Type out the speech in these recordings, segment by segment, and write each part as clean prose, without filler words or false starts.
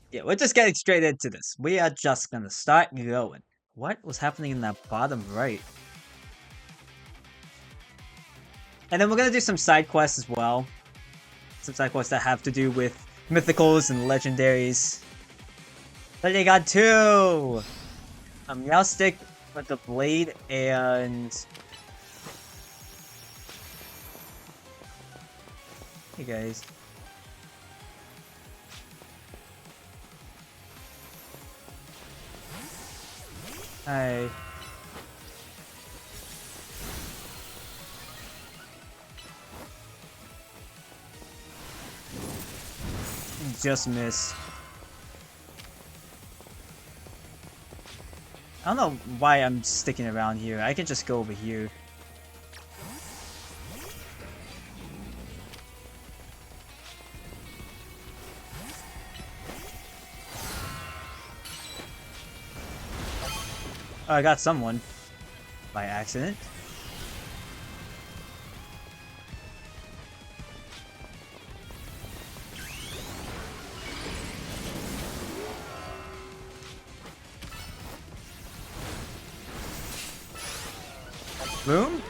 Yeah, we're just getting straight into this. We are just gonna start going. What was happening in that bottom right? And then we're gonna do some side quests as well. Some side quests that have to do with mythicals and legendaries. But they got two! A Meowstick with the blade and... Hey guys. Hi. Just missed. I don't know why I'm sticking around here. I can just go over here. Oh, I got someone. By accident. Boom?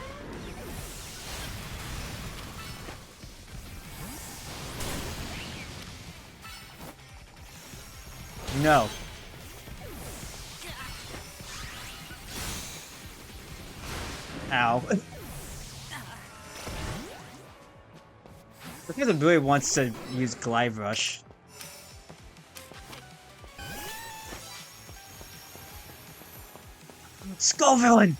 No. Ow. Look at the really wants to use Glide Rush. Skull Villain!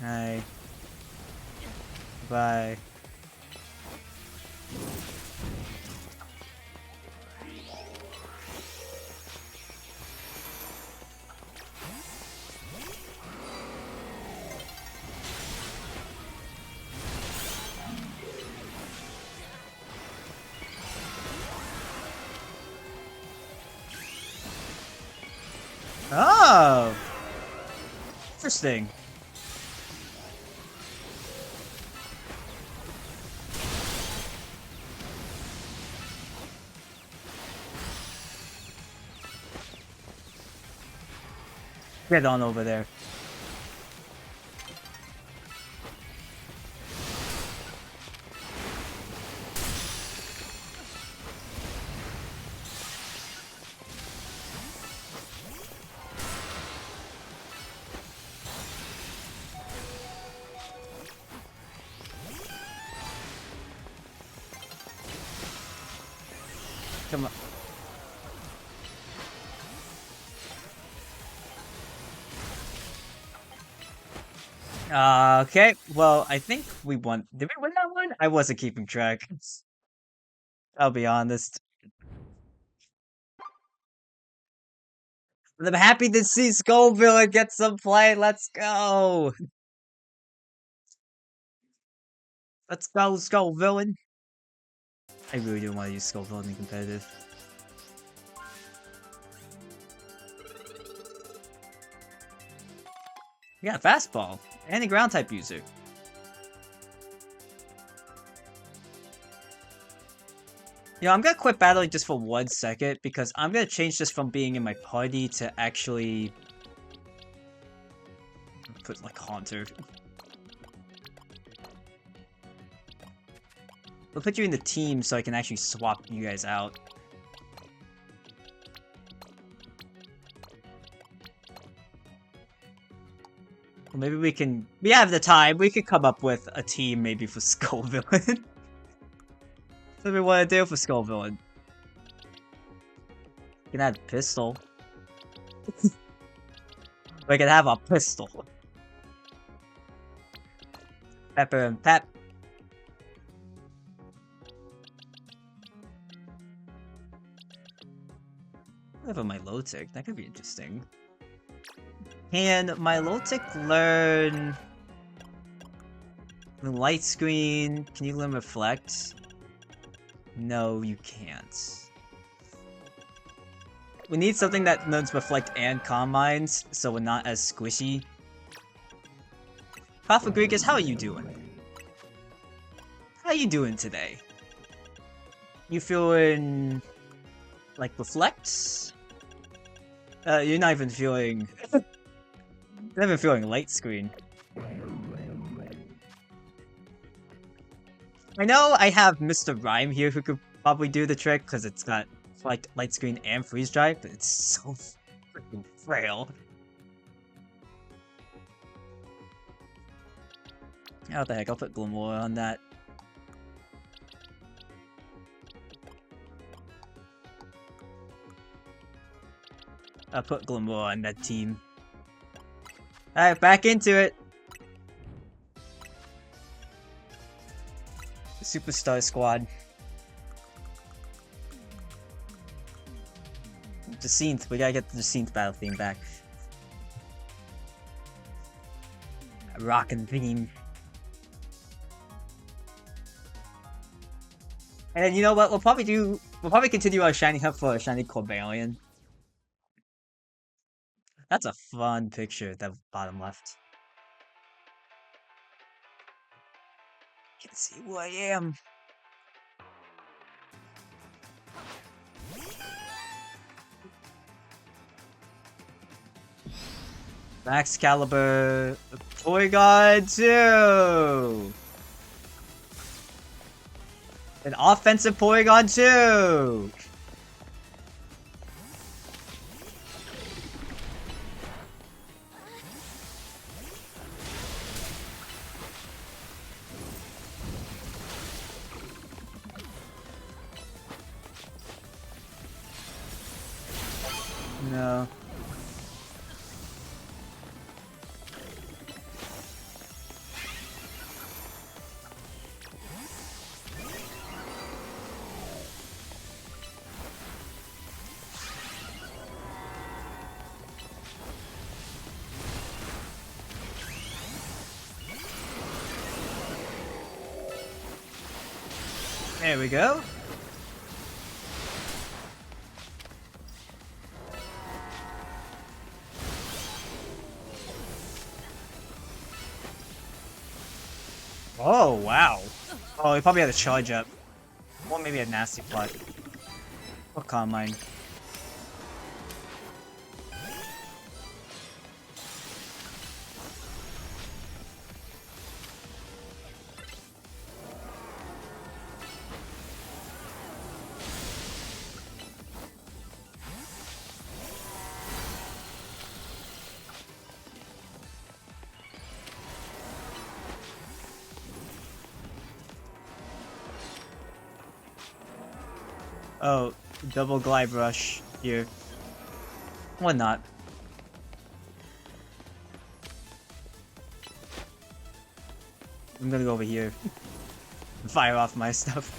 Hi. Bye. Oh! Interesting. Get on over there. Come on. Okay, well, I think we won. Did we win that one? I wasn't keeping track. I'll be honest. But I'm happy to see Skullville get some play. Let's go. Let's go, Skullvillain. I really do want to use Skullvillain in competitive. Yeah, fastball. And a ground type user. You know, I'm gonna quit battling just for 1 second because I'm gonna change this from being in my party to actually put like Haunter. I'll put you in the team so I can actually swap you guys out. Well, maybe we can... We have the time. We could come up with a team maybe for Skullvillain. What do we want to do for Skullvillain? We can add pistol. We can have a pistol. Pepper and Pep. I have a Milotic. That could be interesting. Can Milotic learn light screen? Can you learn reflect? No, you can't. We need something that knows Reflect and Calm Minds, so we're not as squishy. Prophet how are you doing? How you doing today? You feeling... like Reflects? You're not even feeling... you're not even feeling light screen. I know I have Mr. Rhyme here who could probably do the trick, because it's got like light screen and freeze drive, but it's so freaking frail. Oh, what the heck, I'll put Glamour on that. I'll put Glamour on that team. Alright, back into it! Superstar Squad. Jacinthe, we gotta get the Jacinthe battle theme back. Rockin' theme. And then you know what? We'll probably continue our shiny hunt for a shiny Corbalion. That's a fun picture, that bottom left. You can see who I am. Max Caliber Porygon 2! An offensive Porygon 2! No. There we go. Oh, wow. Oh, he probably had a charge up. Or maybe a nasty plot. Or Calm Mind. Oh, double glide rush here. Why not? I'm gonna go over here and fire off my stuff.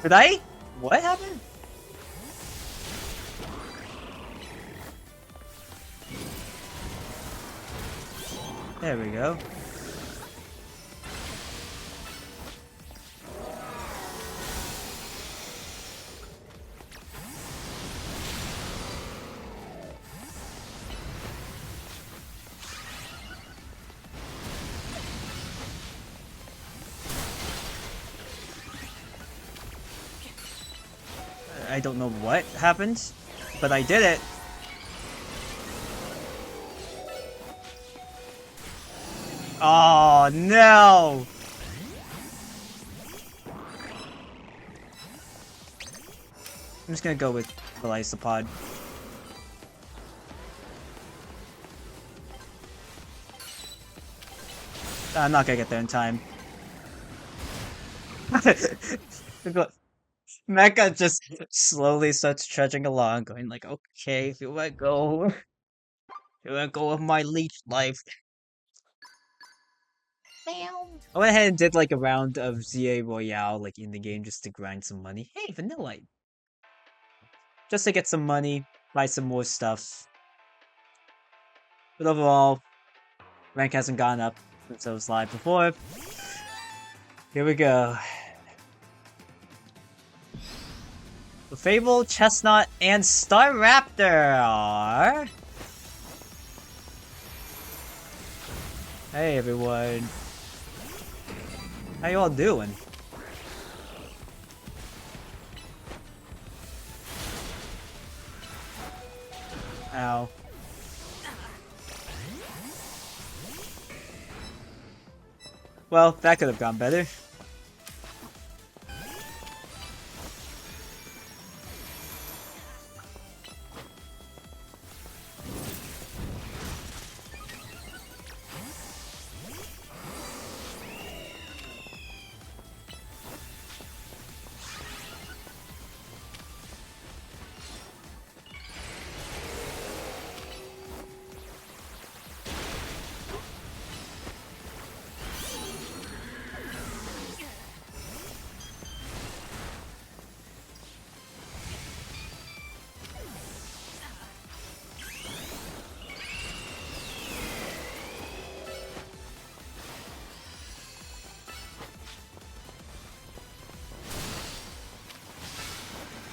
Did I? What happened? There we go. I don't know what happened, but I did it. Oh no! I'm just gonna go with the Isopod. I'm not gonna get there in time. Mecha just slowly starts trudging along, going like, okay, if you let go. You let go of my leech life. I went ahead and did like a round of ZA Royale like in the game just to grind some money. Hey, Vanillite! Just to get some money, buy some more stuff. But overall, Rank hasn't gone up since I was live before. Here we go. Fable, Chestnut, and Staraptor are... Hey everyone. How you all doing? Ow. Well, that could have gone better.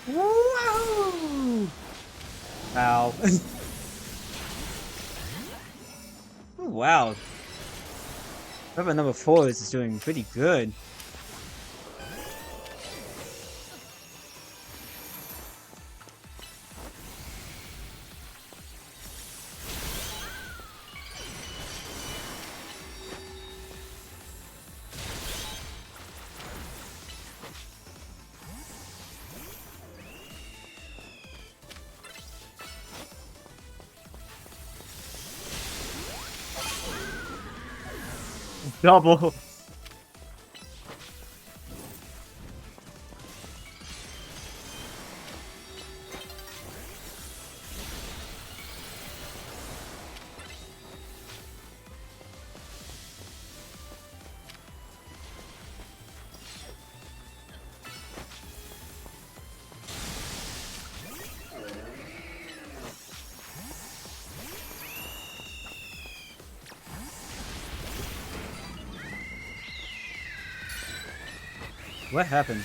Woo! Ow. Oh, wow. Whoever number 4 is doing pretty good. Double. What happened?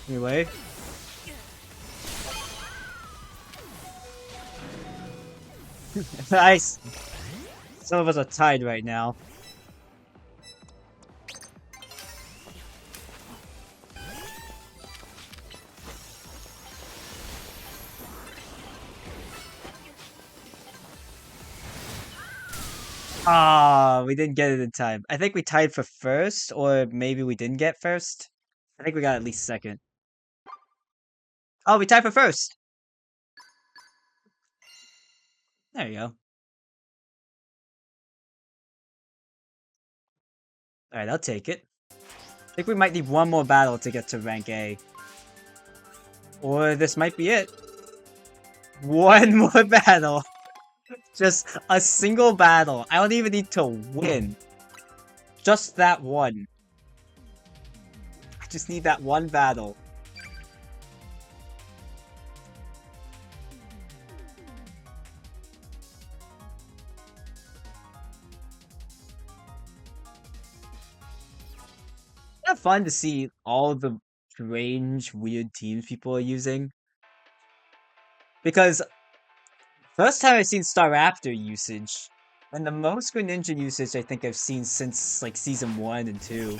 Anyway. Nice! Some of us are tied right now. Ah, we didn't get it in time. I think we tied for first, or maybe we didn't get first. I think we got at least second. Oh, we tied for first! There you go. Alright, I'll take it. I think we might need one more battle to get to rank A. Or this might be it. One more battle! Just a single battle. I don't even need to win. Just that one. I just need that one battle. It's not fun to see all the strange, weird teams people are using. Because first time I've seen Staraptor usage, and the most Greninja usage I think I've seen since like season 1 and 2.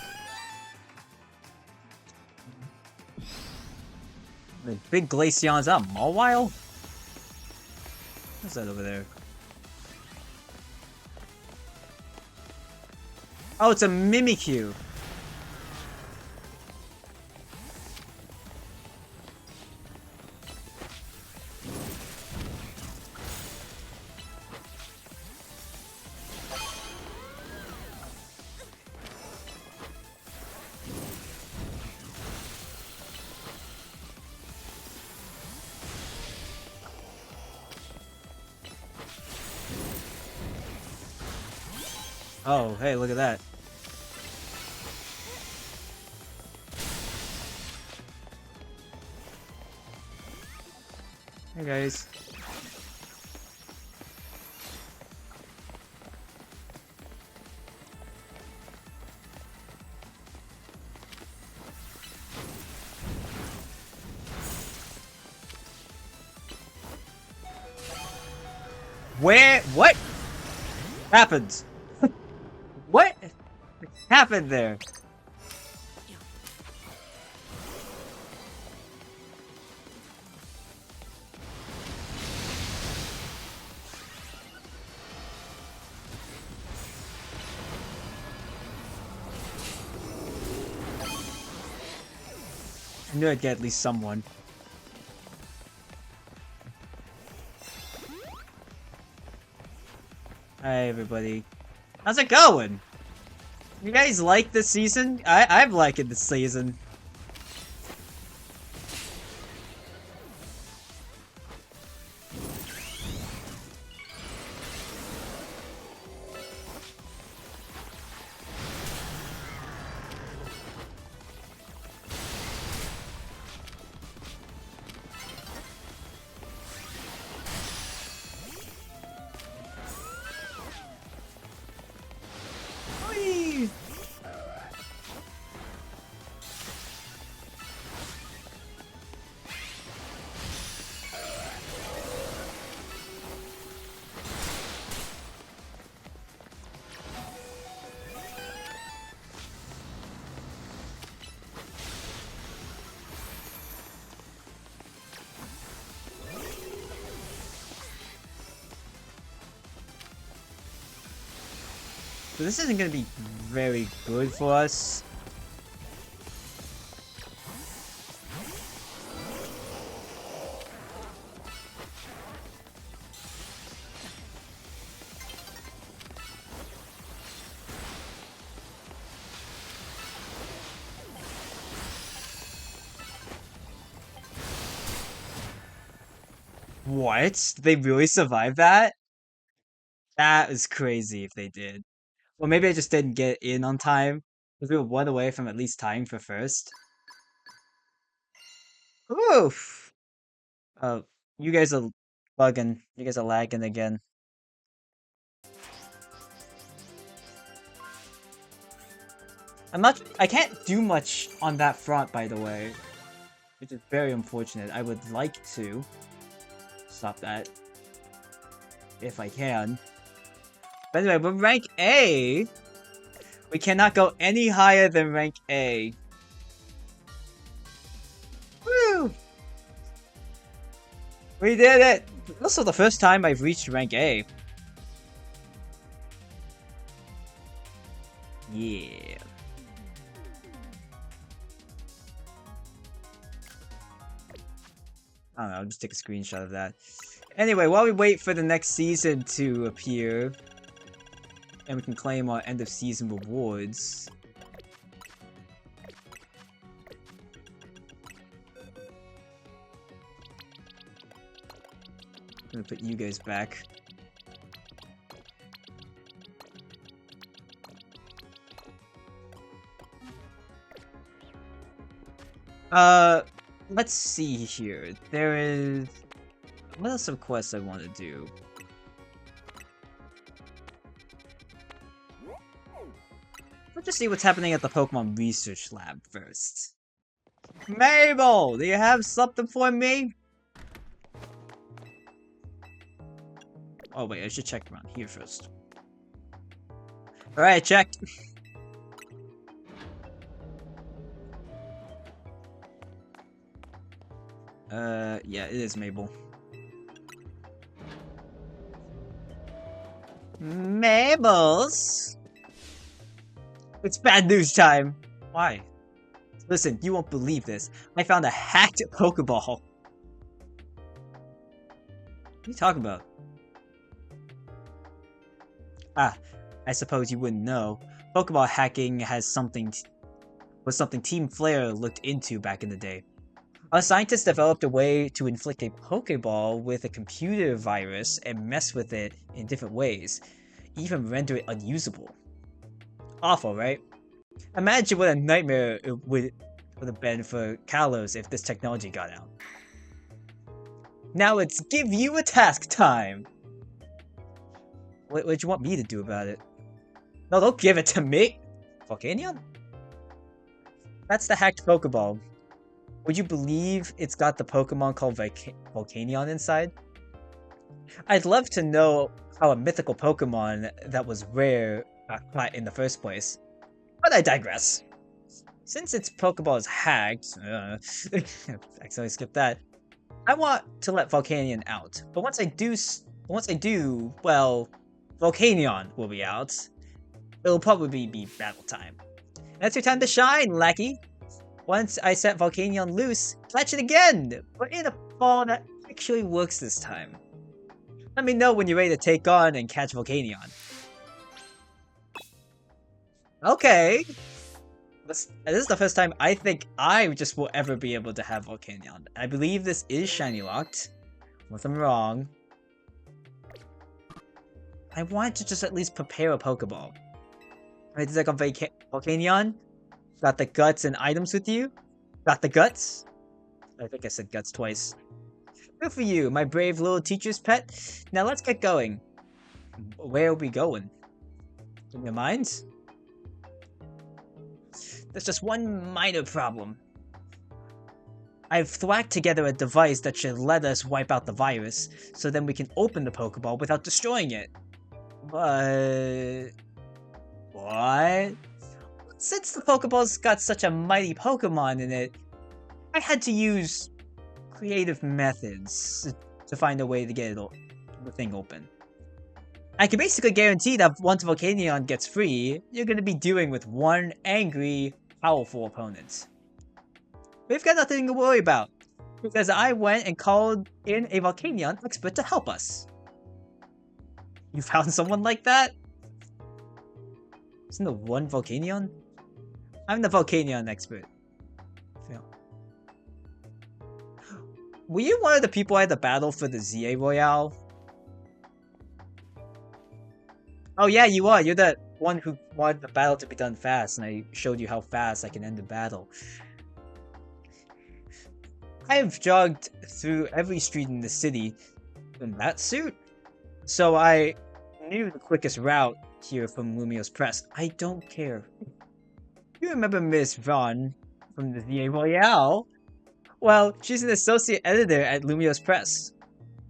The big Glaceon, is that a Mawile? What's that over there? Oh, it's a Mimikyu. Oh, hey, look at that. Hey guys. What happened? What happened there? I knew I'd get at least someone. Hi everybody. How's it going? You guys like this season? I'm liking this season. Whee! So this isn't gonna be very good for us. What? Did they really survive that? That was crazy if they did. Well, maybe I just didn't get in on time. Because we were one away from at least tying for first. Oof! Uh, you guys are bugging. You guys are lagging again. I can't do much on that front, by the way. Which is very unfortunate. I would like to stop that. If I can. But anyway, we're rank A. We cannot go any higher than rank A. Woo! We did it! Also the first time I've reached rank A. Yeah. I don't know, I'll just take a screenshot of that. Anyway, while we wait for the next season to appear, and we can claim our end of season rewards. I'm gonna put you guys back. Let's see here. There is... What are some quests I want to do? Let's just see what's happening at the Pokemon Research Lab first. Mabel! Do you have something for me? Oh wait, I should check around here first. Alright, checked. Yeah, it is Mabel. Mabels? It's bad news time. Why? Listen, you won't believe this. I found a hacked Pokeball. What are you talking about? Ah, I suppose you wouldn't know. Pokeball hacking was something Team Flare looked into back in the day. Our scientists developed a way to inflict a Pokeball with a computer virus and mess with it in different ways, even render it unusable. Awful, right? Imagine what a nightmare it would have been for Kalos if this technology got out. Now it's give you a task time! What do you want me to do about it? No, don't give it to me! Volcanion? That's the hacked Pokeball. Would you believe it's got the Pokemon called Volcanion inside? I'd love to know how a mythical Pokemon that was rare got caught in the first place. But I digress. Since its Pokeball is hacked, accidentally skipped that. I want to let Volcanion out, but once I do, well, Volcanion will be out. It'll probably be battle time. That's your time to shine, lackey. Once I set Volcanion loose, catch it again, but in a ball that actually works this time. Let me know when you're ready to take on and catch Volcanion. Okay. This is the first time I think I just will ever be able to have Volcanion. I believe this is shiny locked. Unless I'm wrong. I want to just at least prepare a Pokeball. Right, it's like on Volcanion. Got the guts and items with you. Got the guts. I think I said guts twice. Good for you, my brave little teacher's pet. Now let's get going. Where are we going? In your minds? There's just one minor problem. I've thwacked together a device that should let us wipe out the virus, so then we can open the Pokeball without destroying it. But... what? Since the Pokeball's got such a mighty Pokemon in it, I had to use creative methods to find a way to get the thing open. I can basically guarantee that once Volcanion gets free, you're going to be dealing with one angry, powerful opponent. We've got nothing to worry about, because I went and called in a Volcanion expert to help us. You found someone like that? Isn't there one Volcanion? I'm the Volcanion expert. Were you one of the people I had to battle for the ZA Royale? Oh yeah, you are. You're the one who wanted the battle to be done fast, and I showed you how fast I can end the battle. I have jogged through every street in the city in that suit, so I knew the quickest route here from Lumio's Press. I don't care. You remember Miss Vaughn from the VA Royale? Well, she's an associate editor at Lumio's Press.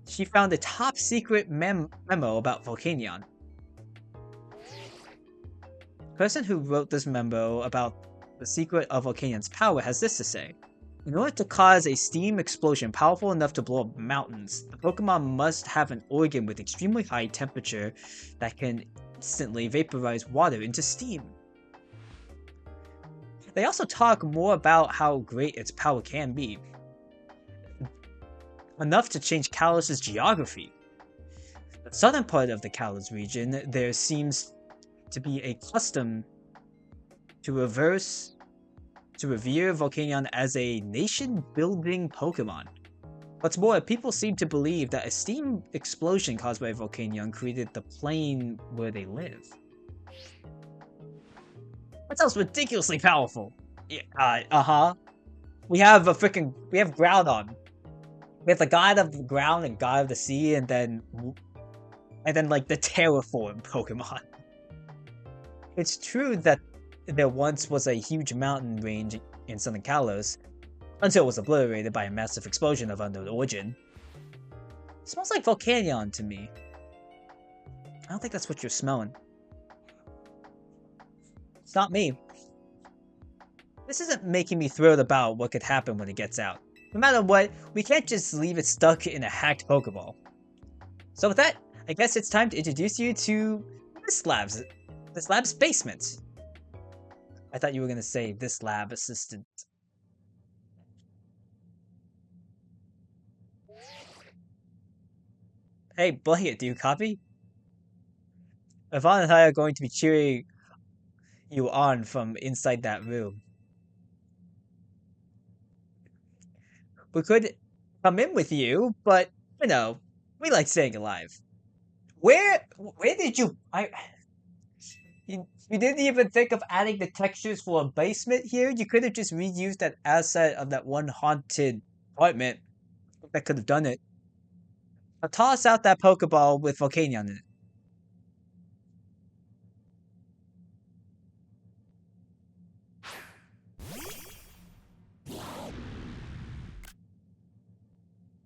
She found a top secret memo about Volcanion. The person who wrote this memo about the secret of Volcanion's power has this to say. In order to cause a steam explosion powerful enough to blow up mountains, the Pokemon must have an organ with extremely high temperature that can instantly vaporize water into steam. They also talk more about how great its power can be. Enough to change Kalos' geography. The southern part of the Kalos region, there seems to be a custom to revere Volcanion as a nation-building Pokemon. What's more, people seem to believe that a steam explosion caused by Volcanion created the plane where they live. That sounds ridiculously powerful. Yeah, We have Groudon. We have the god of the ground and god of the sea, and then like the terraform Pokemon. It's true that there once was a huge mountain range in southern Kalos, until it was obliterated by a massive explosion of unknown origin. It smells like Volcanion to me. I don't think that's what you're smelling. It's not me. This isn't making me thrilled about what could happen when it gets out. No matter what, we can't just leave it stuck in a hacked Pokeball. So with that, I guess it's time to introduce you to this lab's basement. I thought you were gonna say this lab assistant. Hey, Blanket, do you copy? Yvonne and I are going to be cheering you on from inside that room. We could come in with you, but, you know, we like staying alive. Where did you... You didn't even think of adding the textures for a basement here? You could have just reused that asset of that one haunted apartment. That could have done it. I'll toss out that Pokeball with Volcanion in it.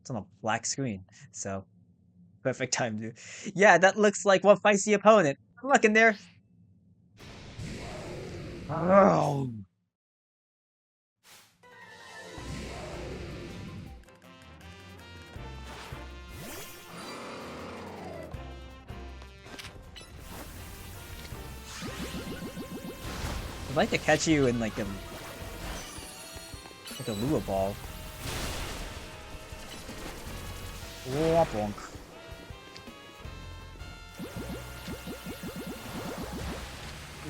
It's on a black screen, so perfect time to. Yeah, that looks like what fights the opponent. Look in there. Oh. I'd like to catch you in like a Lua ball. Womp wonk.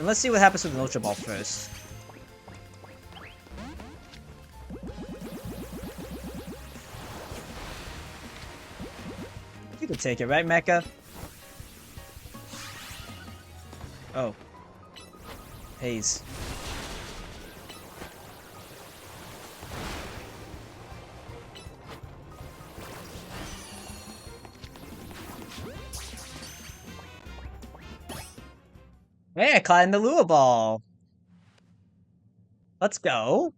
Let's see what happens with an Ultra Ball first. You can take it, right, Mecha? Oh. Haze. Hey, I caught in the Lua Ball. Let's go.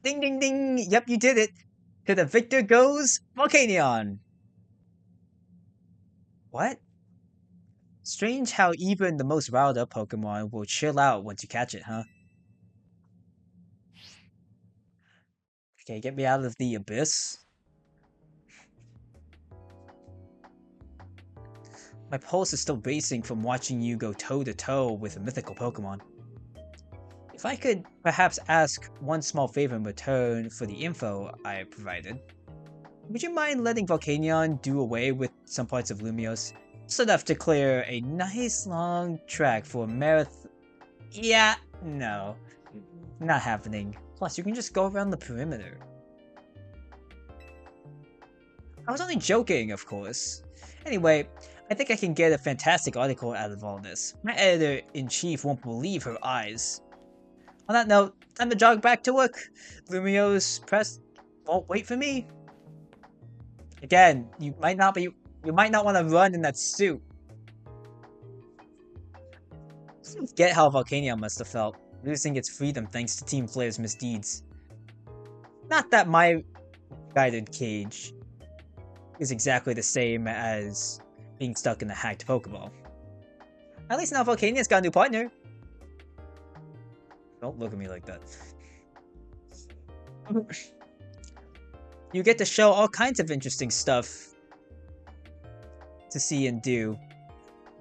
Ding, ding, ding. Yep, you did it. To the victor goes Volcanion. What? Strange how even the most riled up Pokemon will chill out once you catch it, huh? Okay, get me out of the abyss. My pulse is still racing from watching you go toe-to-toe with a mythical Pokemon. If I could perhaps ask one small favor in return for the info I provided, would you mind letting Volcanion do away with some parts of Lumios? Just enough to clear a nice long track for a marathon. Yeah, no. Not happening. Plus, you can just go around the perimeter. I was only joking, of course. Anyway, I think I can get a fantastic article out of all this. My editor-in-chief won't believe her eyes. On that note, time to jog back to work. Lumio's press won't wait for me. Again, you might not want to run in that suit. I get how Volcanion must have felt, losing its freedom thanks to Team Flare's misdeeds. Not that my guided cage is exactly the same as being stuck in a hacked Pokeball. At least now Volcanion's got a new partner. Don't look at me like that. You get to show all kinds of interesting stuff to see and do,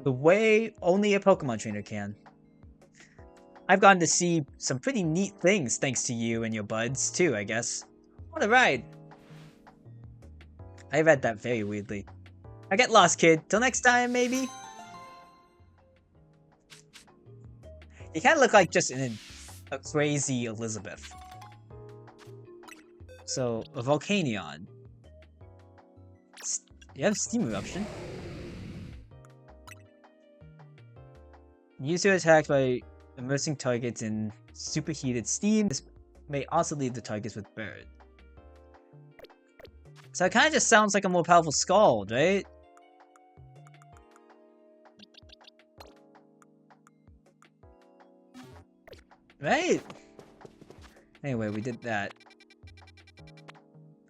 the way only a Pokemon trainer can. I've gotten to see some pretty neat things thanks to you and your buds, too, I guess. What a ride! I read that very weirdly. I get lost, kid. Till next time, maybe? You kinda look like just a crazy Elizabeth. So, a Volcanion. You have Steam Eruption. Use your attack by immersing targets in superheated steam. This may also leave the targets with burn. So it kind of just sounds like a more powerful Scald, right? Right? Anyway, we did that.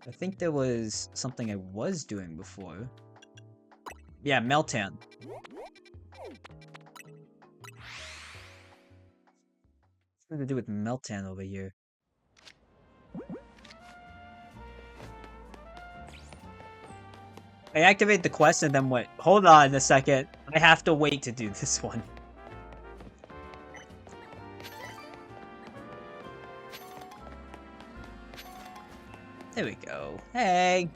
I think there was something I was doing before. Yeah, Meltan. What's to do with Meltan over here? I activate the quest and then what? Hold on a second. I have to wait to do this one. There we go. Hey!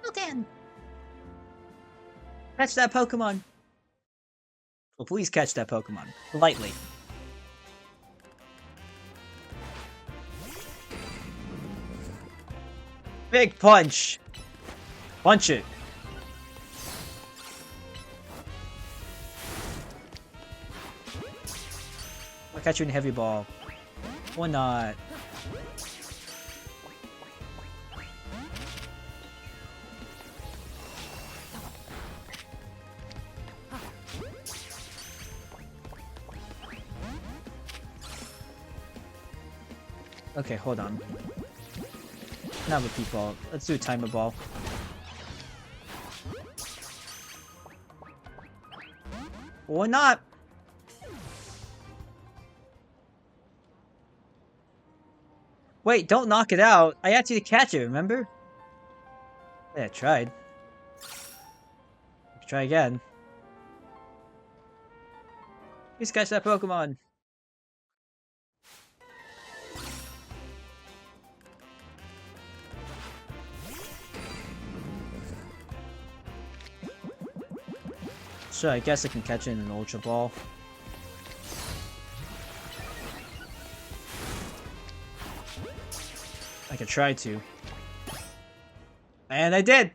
Meltan! Catch that Pokemon! Well, please catch that Pokemon. Lightly. Big punch! Punch it! I'll catch you in a heavy ball. Or not. Okay, hold on. Not repeat ball. Let's do a timer ball. Or not. Wait, don't knock it out. I asked you to catch it, remember? Yeah, I tried. Try again. Please catch that Pokemon. So I guess I can catch it in an Ultra Ball. I could try to. And I did!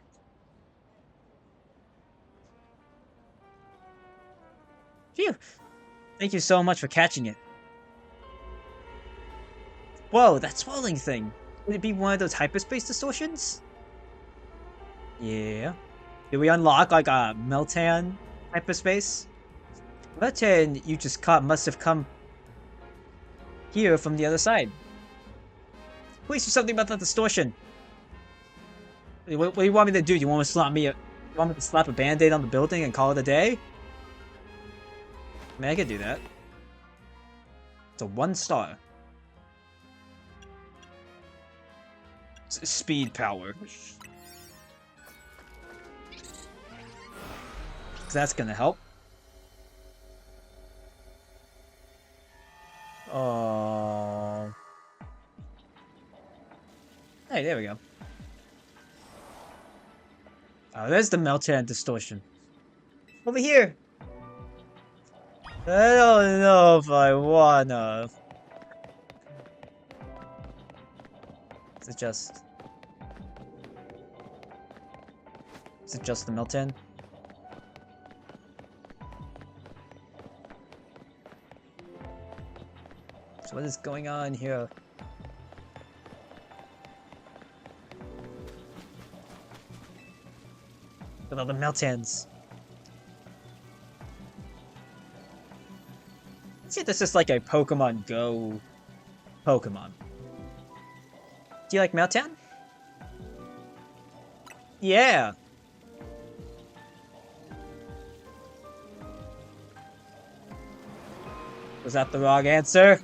Phew! Thank you so much for catching it. Whoa, that swelling thing! Would it be one of those hyperspace distortions? Yeah. Did we unlock like a Meltan hyperspace? Meltan you just caught must have come here from the other side. Please do something about that distortion. What do you want me to do? Do you want me to slap a band-aid on the building and call it a day? I mean, I could do that. It's a 1 star. Speed power. Cause that's gonna help. Oh. Hey, there we go. Oh, there's the Meltan distortion. Over here! I don't know if I wanna. Is it just the Meltan? So what is going on here? With all the Meltans. See, this is like a Pokemon Go Pokemon. Do you like Meltan? Yeah! Was that the wrong answer?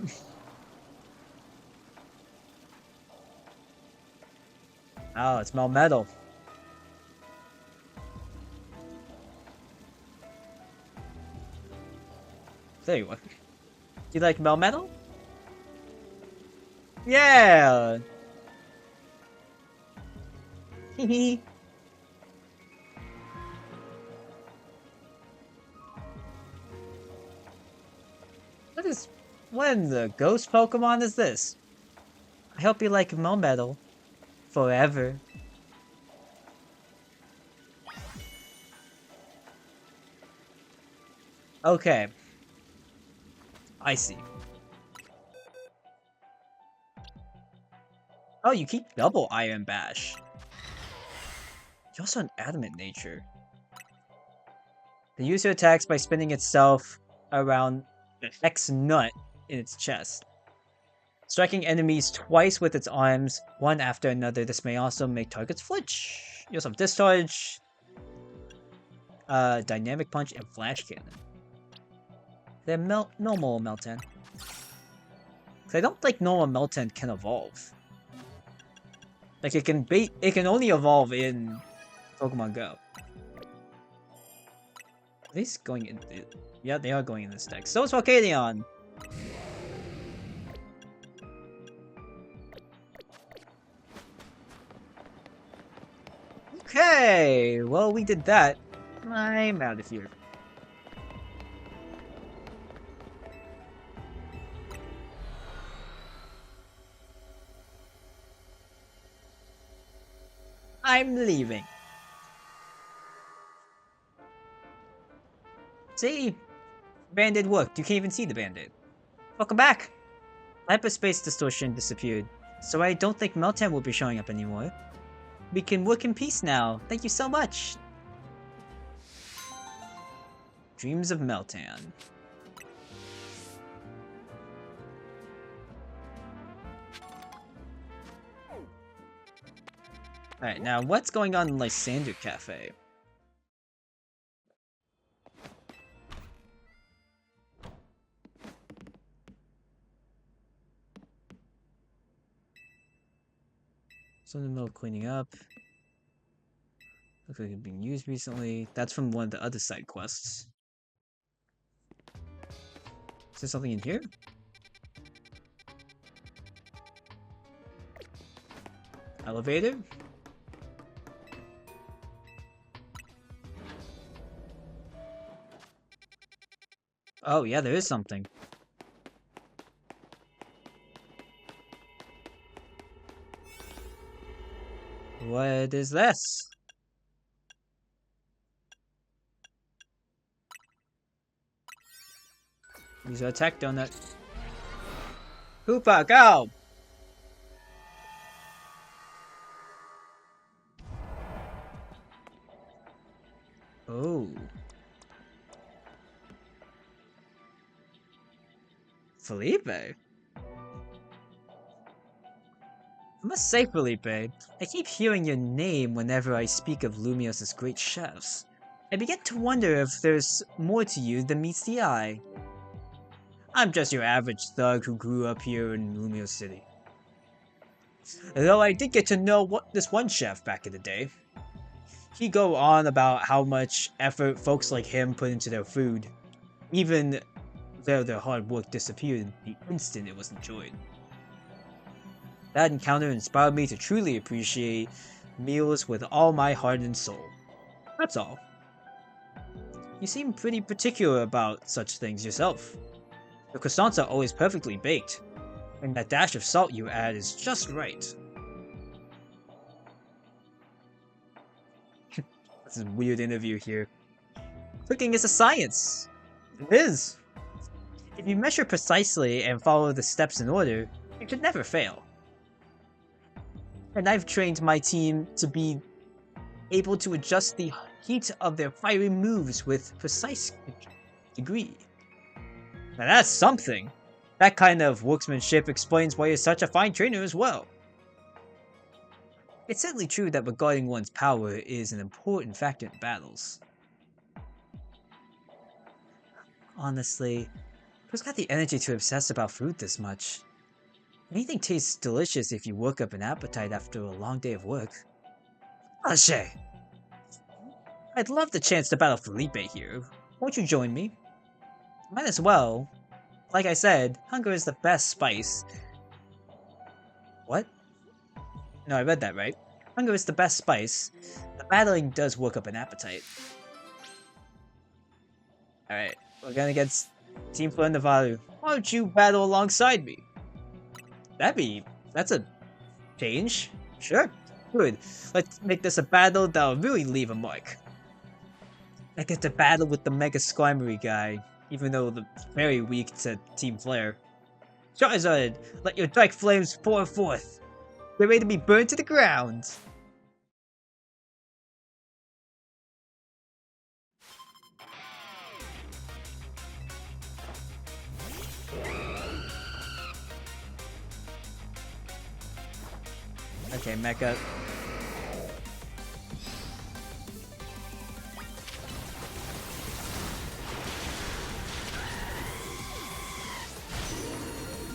Oh, it's Melmetal. There you are. Do you like Melmetal? Yeah! Hehe. What in the ghost Pokemon is this? I hope you like Melmetal. Forever. Okay. I see. Oh, you keep double Iron Bash. You're also an adamant nature. The user attacks by spinning itself around the X nut in its chest. Striking enemies twice with its arms, one after another. This may also make targets flinch. You also have Discharge, Dynamic Punch, and Flash Cannon. They're normal Meltan. Cause I don't think normal Meltan can evolve. Like it can only evolve in Pokemon Go. Are these going in? Yeah, they are going in this deck. So is Volcanion. Okay, well we did that. I'm out of here. I'm leaving. See? Band-Aid worked. You can't even see the Band-Aid. Welcome back! Hyperspace distortion disappeared, so I don't think Meltan will be showing up anymore. We can work in peace now. Thank you so much. Dreams of Meltan. Alright, now what's going on in Lysander Cafe? So in the middle of cleaning up. Looks like it's being used recently. That's from one of the other side quests. Is there something in here? Elevator? Oh yeah, there is something. What is this? Use our attack donut. Hoopa, go! Oh. Felipe? I must say, Felipe, I keep hearing your name whenever I speak of Lumios's great chefs. I begin to wonder if there's more to you than meets the eye. I'm just your average thug who grew up here in Lumios City. Though I did get to know this one chef back in the day. He'd go on about how much effort folks like him put into their food, even though their hard work disappeared the instant it was enjoyed. That encounter inspired me to truly appreciate meals with all my heart and soul. That's all. You seem pretty particular about such things yourself. The croissants are always perfectly baked, and that dash of salt you add is just right. This is a weird interview here. Cooking is a science. It is. If you measure precisely and follow the steps in order, you should never fail. And I've trained my team to be able to adjust the heat of their fiery moves with precise degree. Now that's something. That kind of workmanship explains why you're such a fine trainer as well. It's certainly true that regarding one's power is an important factor in battles. Honestly, who's got the energy to obsess about food this much? Anything tastes delicious if you work up an appetite after a long day of work. Ashe! I'd love the chance to battle Felipe here. Won't you join me? Might as well. Like I said, hunger is the best spice. What? No, I read that right. Hunger is the best spice. The battling does work up an appetite. Alright, we're going against Team Fleur Navaru. Why don't you battle alongside me? That's a change. Sure, good. Let's make this a battle that'll really leave a mark. I get to battle with the Mega Slimery guy, even though they're very weak to Team Flare. Charizard, let your dark flames pour forth. They're ready to be burned to the ground. Okay, Mecha.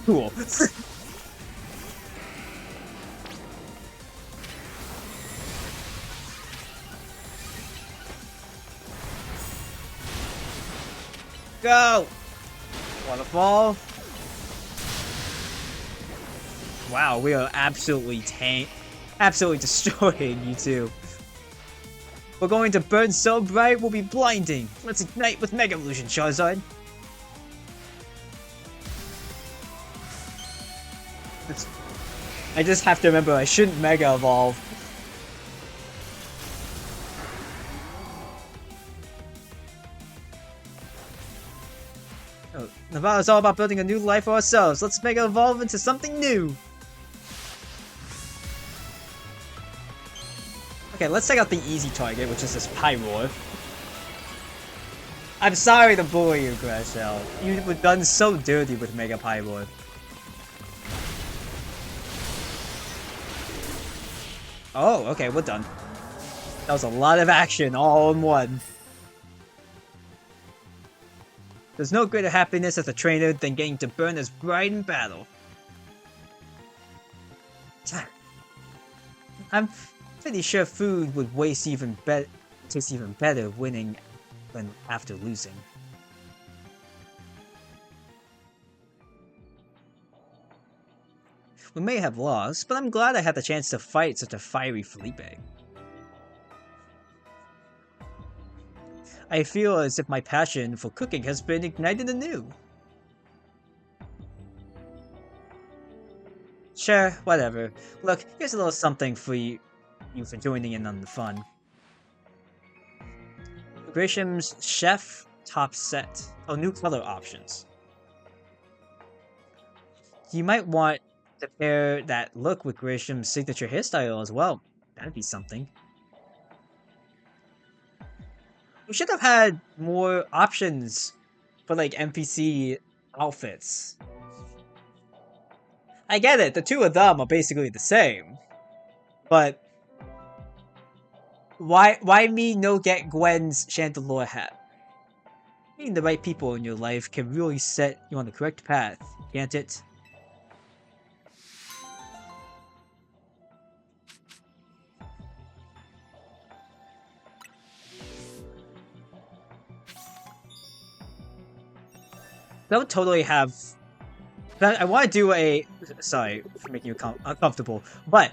Cool. Go! Waterfall. Wow, we are absolutely destroying you two. We're going to burn so bright we'll be blinding. Let's ignite with Mega Evolution, Charizard. I just have to remember I shouldn't Mega Evolve. Oh, Navaro's all about building a new life for ourselves. Let's Mega Evolve into something new. Okay, let's take out the easy target, which is this Pyroar. I'm sorry to bully you, Grashel. You were done so dirty with Mega Pyroar. Oh, okay, we're done. That was a lot of action all in one. There's no greater happiness as a trainer than getting to burn as bright in battle. I'm pretty sure food would taste even better winning than after losing. We may have lost, but I'm glad I had the chance to fight such a fiery Felipe. I feel as if my passion for cooking has been ignited anew. Sure, whatever. Look, here's a little something for you for joining in on the fun. Grisham's Chef Top Set. Oh, new color options. You might want to pair that look with Grisham's signature hairstyle as well. That'd be something. We should have had more options for like NPC outfits. I get it, the two of them are basically the same. But why me no get Gwen's Chandelure hat? Meeting the right people in your life can really set you on the correct path, can't it? That would totally have... I want to do a... Sorry for making you uncomfortable, but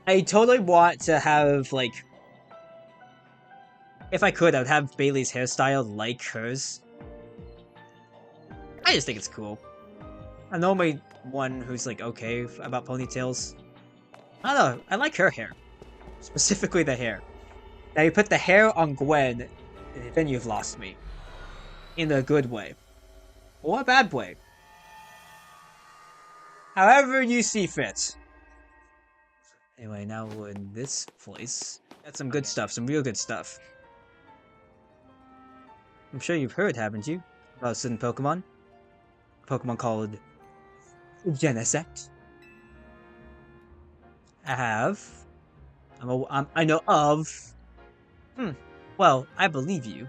I totally want to have, like... If I could, I would have Bailey's hairstyle like hers. I just think it's cool. I'm normally one who's, like, okay about ponytails. I don't know, I like her hair. Specifically the hair. Now you put the hair on Gwen, then you've lost me. In a good way. Or a bad way. However you see fit. Anyway, now we're in this place. Got some good stuff, some real good stuff. I'm sure you've heard, haven't you? About a certain Pokemon? A Pokemon called Genesect. I have. I know of. Well, I believe you.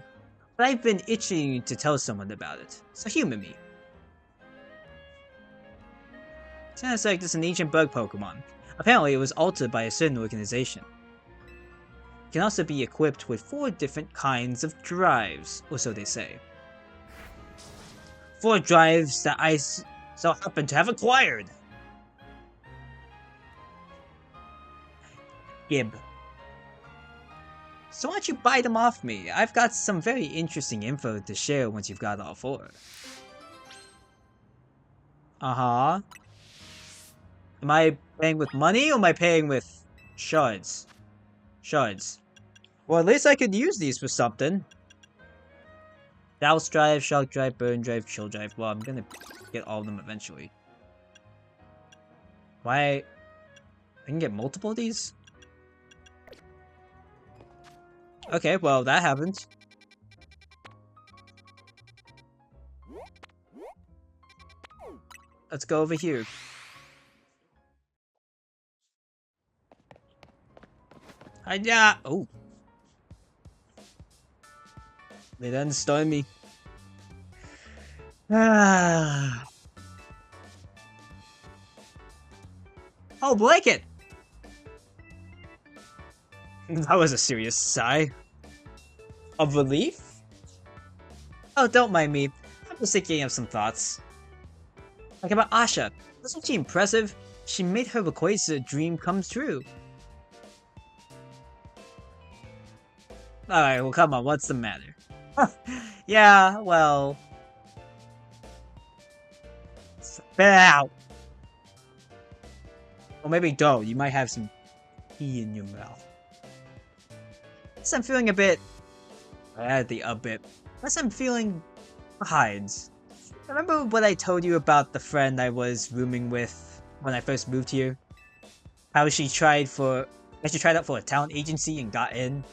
But I've been itching to tell someone about it, so humor me. Genesect is an ancient bug Pokemon. Apparently, it was altered by a certain organization. It can also be equipped with 4 different kinds of drives, or so they say. 4 drives that I so happen to have acquired. Gib. So why don't you buy them off me? I've got some very interesting info to share once you've got all 4. Uh-huh. Am I paying with money or am I paying with shards? Shards. Well, at least I could use these for something. Douse Drive, Shock Drive, Burn Drive, Chill Drive. Well, I'm gonna get all of them eventually. Why? I can get multiple of these? Okay, well, that happened. Let's go over here. Oh. They done stun me. Ah. Oh, blanket! That was a serious sigh. Of relief? Oh, don't mind me. I'm just thinking of some thoughts. Like about Asha. Wasn't she impressive? She made her Rayquaza dream come true. Alright, well come on, what's the matter? Yeah, well... Spit it out! Or maybe don't, you might have some pee in your mouth. Guess I'm feeling a bit... I added the a bit. Guess I'm feeling... hides. Remember what I told you about the friend I was rooming with when I first moved here? How she tried out for a talent agency and got in?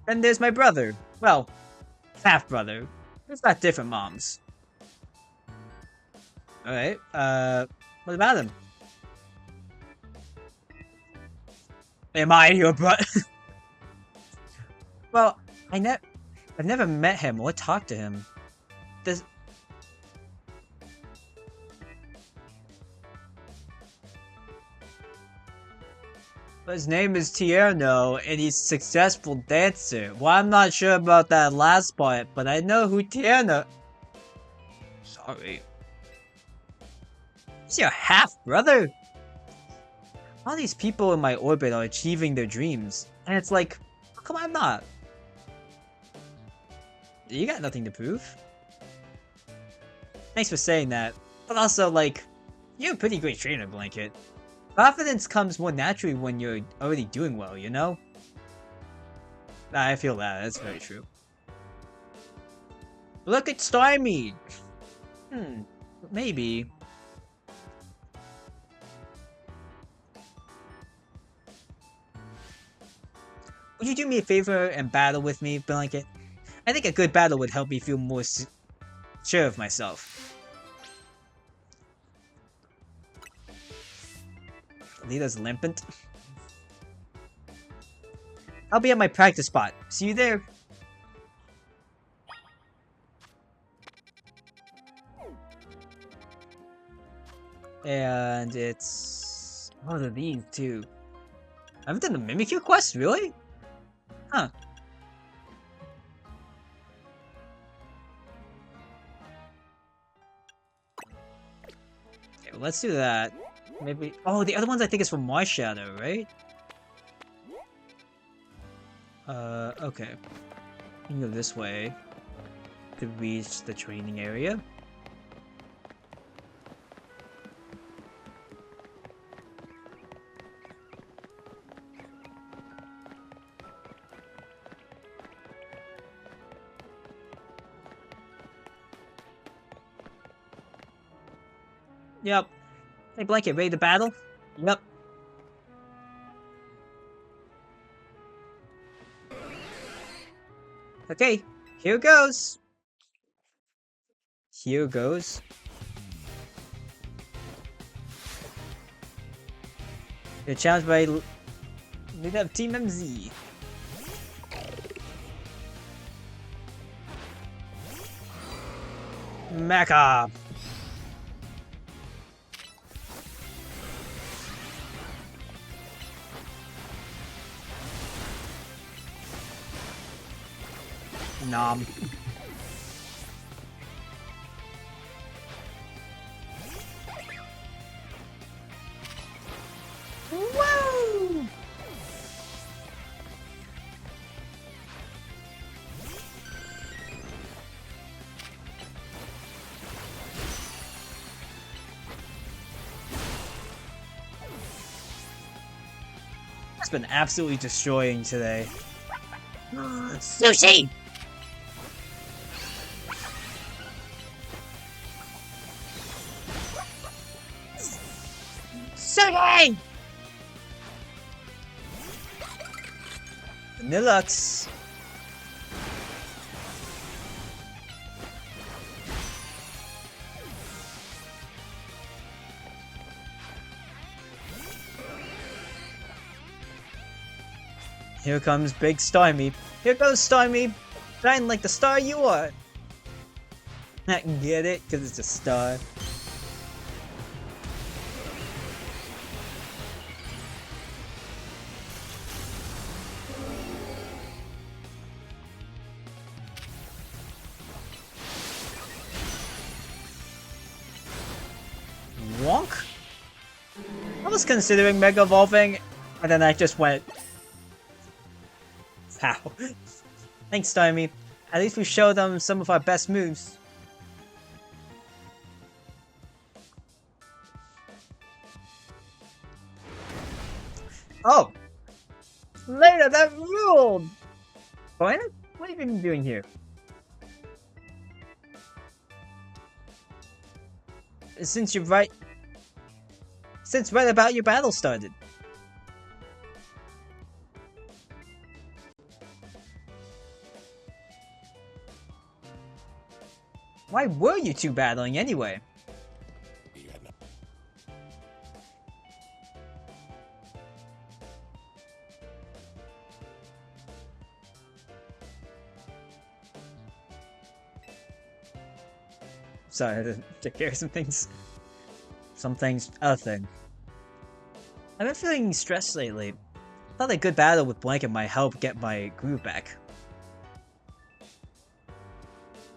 And there's my brother. Well, half-brother. We've got different moms. Alright, what about him? Am I your brother? Well, I've never met him or talked to him. Does His name is Tierno, and he's a successful dancer. Well, I'm not sure about that last part, but I know who Tierno. Sorry. He's your half-brother? All these people in my orbit are achieving their dreams, and it's like, how come I'm not? You got nothing to prove. Thanks for saying that, but also, like, you're a pretty great trainer, Blanket. Confidence comes more naturally when you're already doing well, you know? I feel that, that's very true. Look at Stymie! Maybe. Would you do me a favor and battle with me, Blanket? I think a good battle would help me feel more sure of myself. Leader's limpant. I'll be at my practice spot. See you there. And it's... what are these two? I haven't done the Mimikyu quest, really? Huh. Okay, well, let's do that. Maybe... oh, the other ones I think is from Marshadow, right? Okay. You can go this way to reach the training area. Yep. Hey, Blanket, ready to battle? Yep. Okay, here goes. Here goes. You're challenged by leader of Team MZ. Mecha. Nom. Woo! It's been absolutely destroying today. Sushi! Sushi! Vanillux. Here comes Big Stymie. Here goes Stymie! Shine like the star you are! I can get it, because it's a star. Wonk? I was considering Mega Evolving, and then I just went... Ow. Thanks, Stymie. At least we showed them some of our best moves. Oh! Later, that ruled! What have you been doing here? Since right about your battle started. Why were you two battling anyway? Sorry, I had to take care of some things. Other thing. I've been feeling stressed lately. Thought a good battle with Blanket might help get my groove back.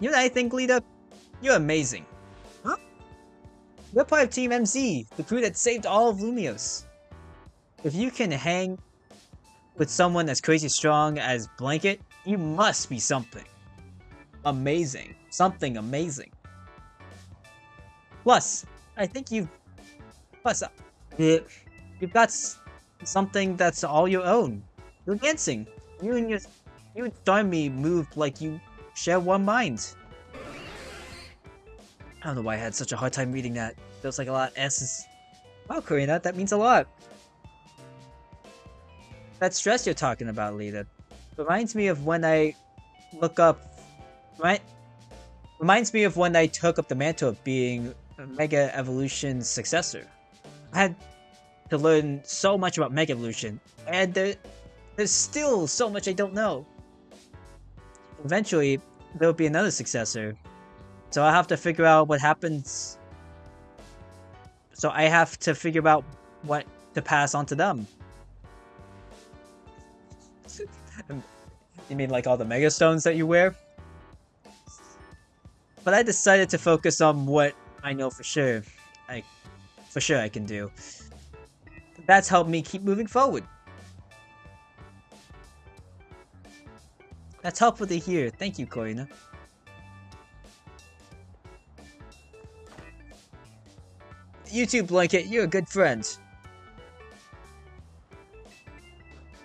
You know what I think, Lita? You're amazing. Huh? You're part of Team MZ, the crew that saved all of Lumios. If you can hang with someone as crazy strong as Blanket, you must be something. Amazing. Something amazing. Plus, I think you've got something that's all your own. You're dancing. You and Stormy move like you share one mind. I don't know why I had such a hard time reading that. Feels like a lot of S's. Wow, Karina, that means a lot. That stress you're talking about, Lita, reminds me of when I look up. Right? Reminds me of when I took up the mantle of being Mega Evolution's successor. I had to learn so much about Mega Evolution, and there's still so much I don't know. Eventually, there'll be another successor, so I have to figure out what happens. So I have to figure out what to pass on to them. You mean like all the Mega Stones that you wear? But I decided to focus on what I know for sure. I can do. That's helped me keep moving forward. That's helpful to hear. Thank you, Corina. You too, Blanket. You're a good friend.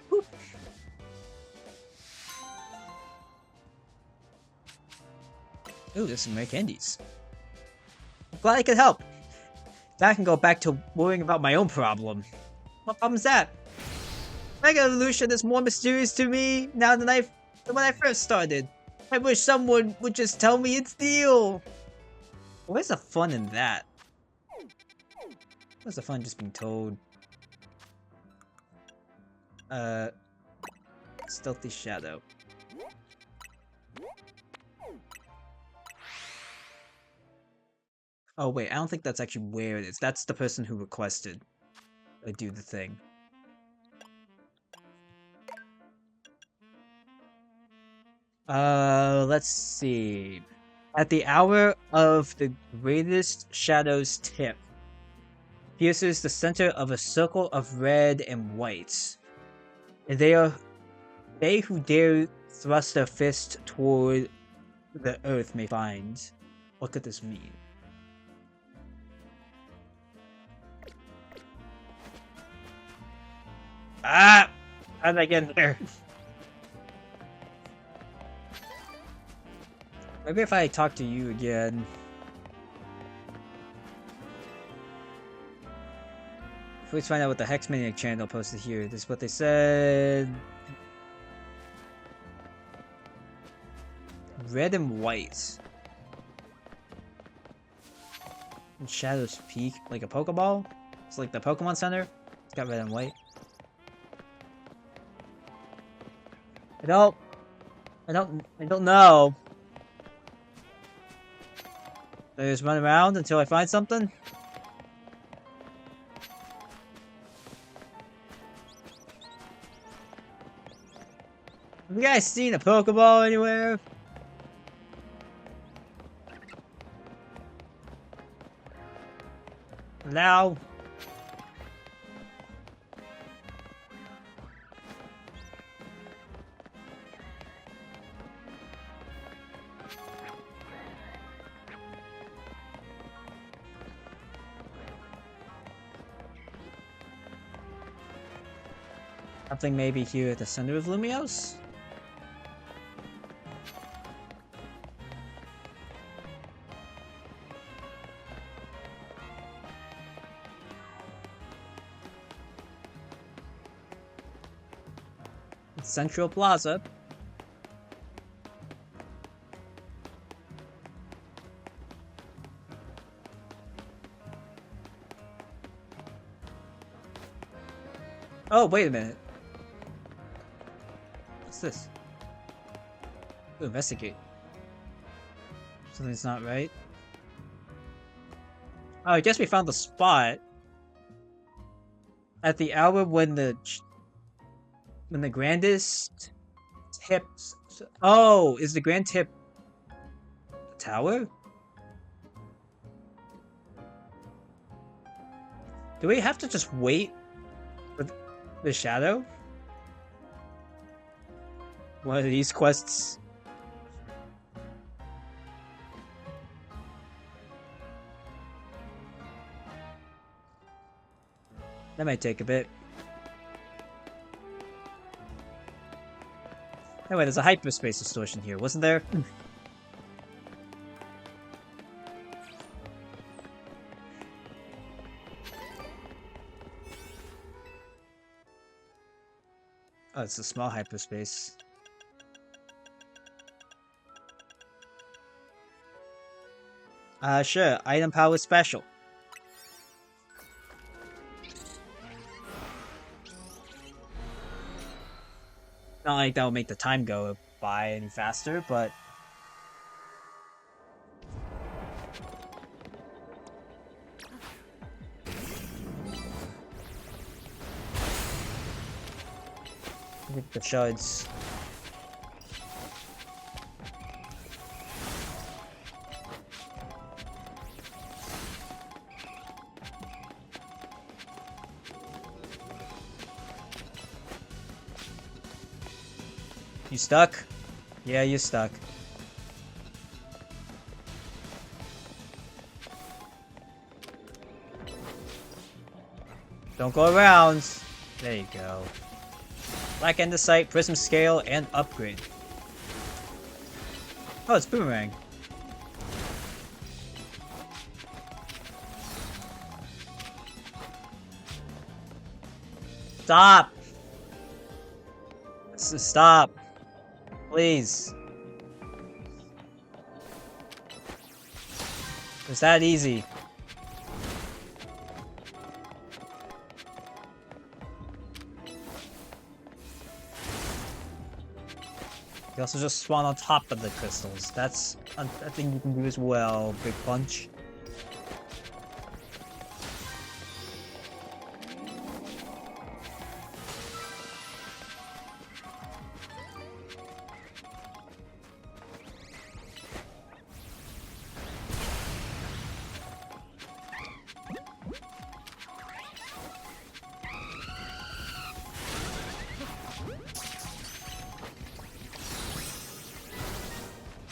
Whew. Ooh, there's some rare candies. I'm glad I could help. Now I can go back to worrying about my own problem. What problem is that? Mega Evolution is more mysterious to me now than when I first started. I wish someone would just tell me its deal. Where's the fun in that? Where's the fun just being told? Stealthy Shadow. Oh wait, I don't think that's actually where it is. That's the person who requested I do the thing. Let's see. At the hour of the greatest shadow's tip, pierces the center of a circle of red and white. And they who dare thrust their fist toward the earth may find. What could this mean? Ah! How did I get in there? Maybe if I talk to you again. Let's find out what the Hexmaniac channel posted here. This is what they said. Red and white. And Shadow's Peak, like a Pokeball? It's like the Pokemon Center. It's got red and white. I don't know. I just run around until I find something. Have you guys seen a Pokeball anywhere? Now. Something maybe here at the center of Lumios? Central Plaza. Oh, wait a minute. What's this? Ooh, investigate. Something's not right. Oh, I guess we found the spot. At the hour when the grandest tips. Oh, is the grand tip the tower? Do we have to just wait for the shadow? One of these quests. That might take a bit. Anyway, there's a hyperspace distortion here, wasn't there? Oh, it's a small hyperspace. Sure. Item power special. Not like that will make the time go by any faster, but... With the shards. You stuck? Yeah, you're stuck. Don't go around. There you go. Black andesite, prism scale, and upgrade. Oh, it's boomerang. Stop! Stop. Please. It's that easy. You also just spawn on top of the crystals. That's a thing you can do as well, Big Punch.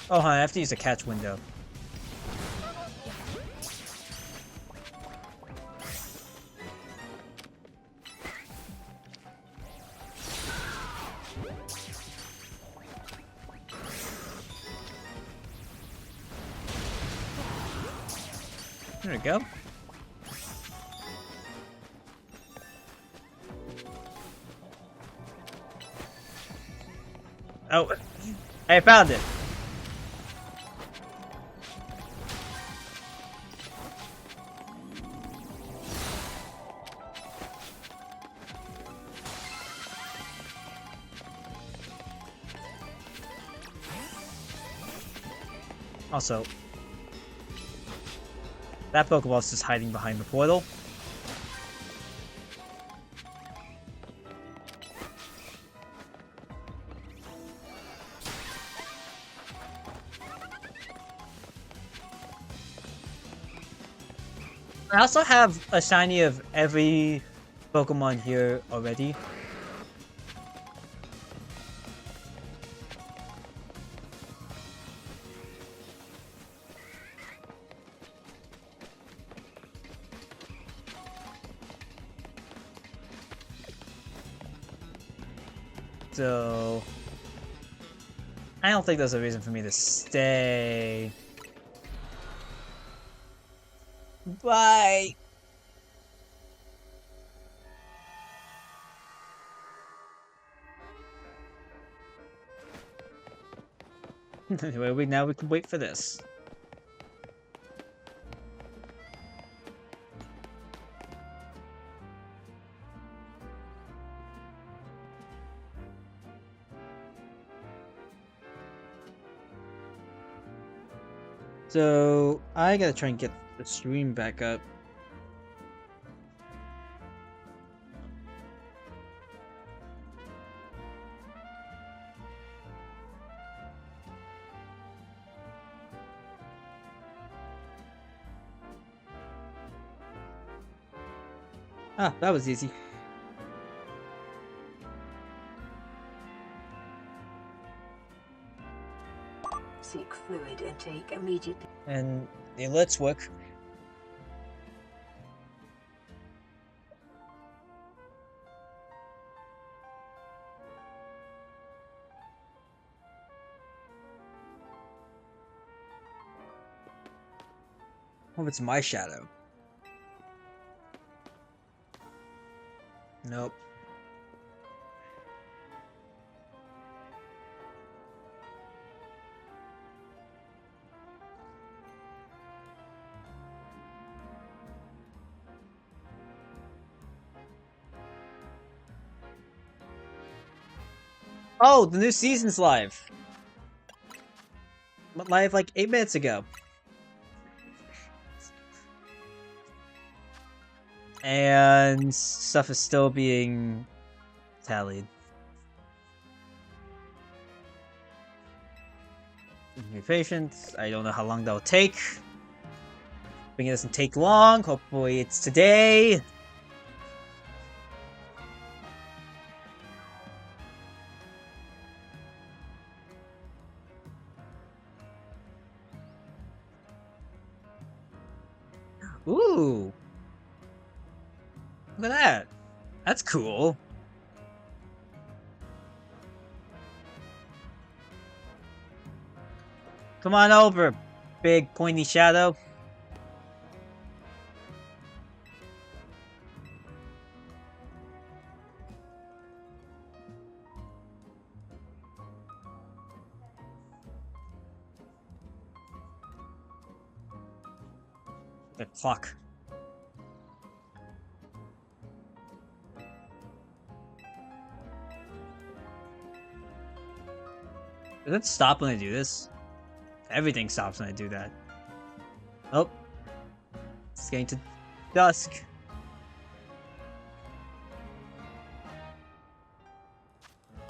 Oh, I have to use a catch window. There we go. Oh, I found it. Also, that Pokeball's just hiding behind the portal. I also have a shiny of every Pokemon here already. So, I don't think there's a reason for me to stay. Bye! Anyway, now we can wait for this. So, I gotta try and get the stream back up. Ah, that was easy. Seek fluid intake immediately. And the alerts work. What if it's my shadow? Nope. Oh, the new season's live. Went live like 8 minutes ago. And stuff is still being tallied. Be patient. I don't know how long that'll take. Hoping it doesn't take long. Hopefully it's today. Ooh. Look at that. That's cool. Come on over, big pointy shadow. The clock. Does it stop when I do this? Everything stops when I do that. Oh. It's getting to dusk.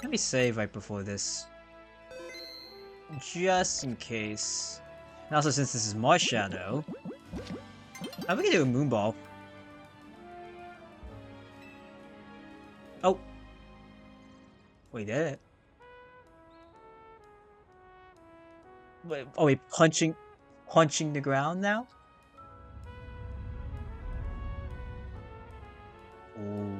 Let me save right before this. Just in case. And also, since this is my shadow, we can do a moonball. Oh. We did it. Wait, are we punching the ground now? Ooh.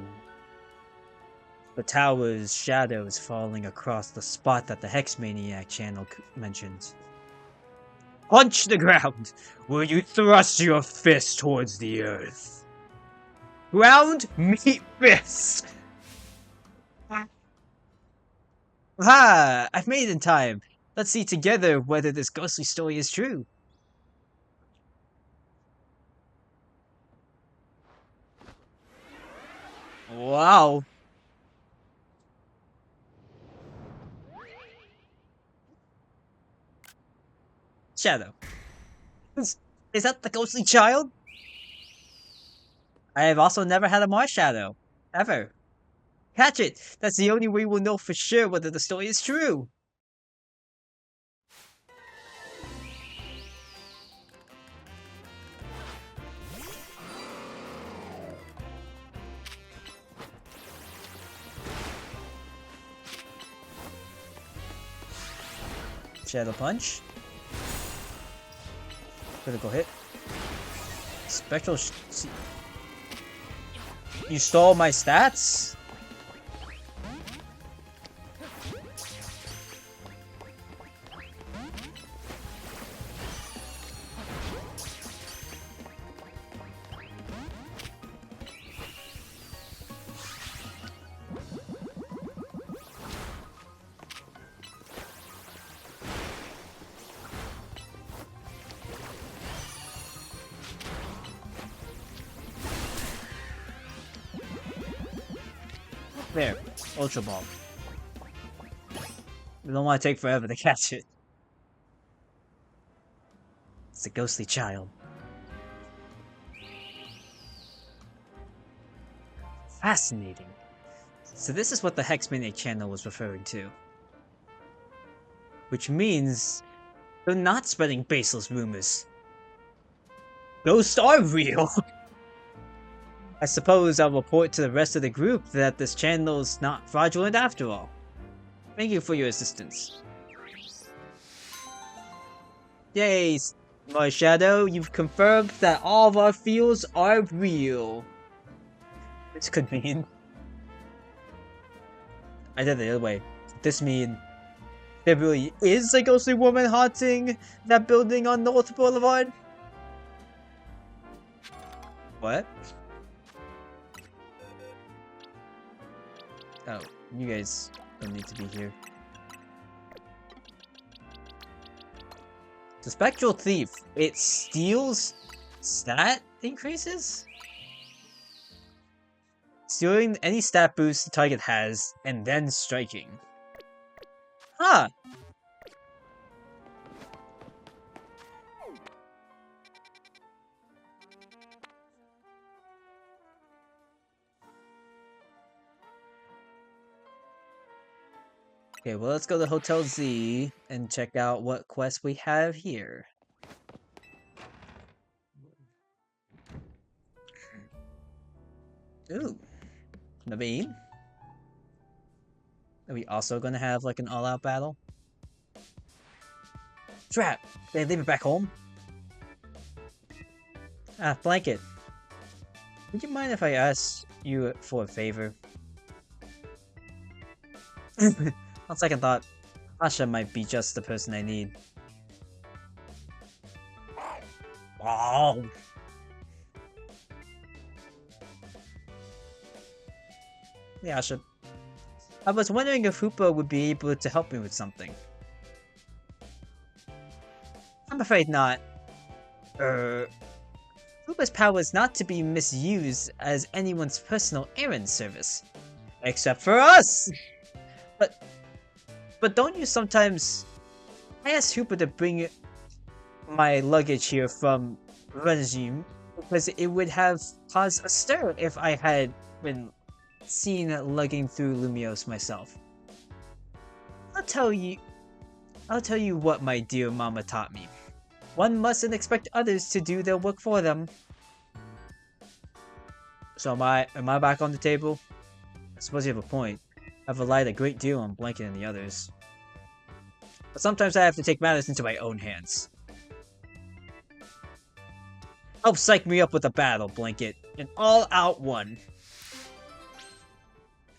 The tower's shadow is falling across the spot that the Hex Maniac channel mentioned. Punch the ground, where you thrust your fist towards the earth. Ground, meet fist! Ah, I've made it in time. Let's see together whether this ghostly story is true. Wow. Shadow. Is that the ghostly child? I have also never had a Mars shadow. Ever. Catch it! That's the only way we'll know for sure whether the story is true. Shadow Punch. Critical hit. Spectral You stole my stats? There, Ultra Ball. We don't want to take forever to catch it. It's a ghostly child. Fascinating. So this is what the Hexmaniac channel was referring to. Which means they're not spreading baseless rumors. Ghosts are real! I suppose I'll report to the rest of the group that this channel is not fraudulent after all. Thank you for your assistance. Yay, my Shadow, you've confirmed that all of our fears are real. This could mean... I did it the other way. This mean there really is a ghostly woman haunting that building on North Boulevard? What? Oh, you guys don't need to be here. The Spectral Thief, it steals stat increases? Stealing any stat boost the target has, and then striking. Huh! Okay, well, let's go to Hotel Z and check out what quest we have here. Ooh. Naveen? Are we also gonna have like an all-out battle? Trap! Did I leave it back home? Ah, Blanket. Would you mind if I asked you for a favor? On second thought, Asha might be just the person I need. Wow. Yeah, Asha. I was wondering if Hoopa would be able to help me with something. I'm afraid not. Hoopa's power is not to be misused as anyone's personal errand service. Except for us! But don't you sometimes... I asked Hoopa to bring my luggage here from Regime because it would have caused a stir if I had been seen lugging through Lumios myself. I'll tell you what my dear mama taught me. One mustn't expect others to do their work for them. So am I back on the table? I suppose you have a point. I've relied a great deal on Blanket and the others. But sometimes I have to take matters into my own hands. Help psych me up with a battle, Blanket. An all-out one.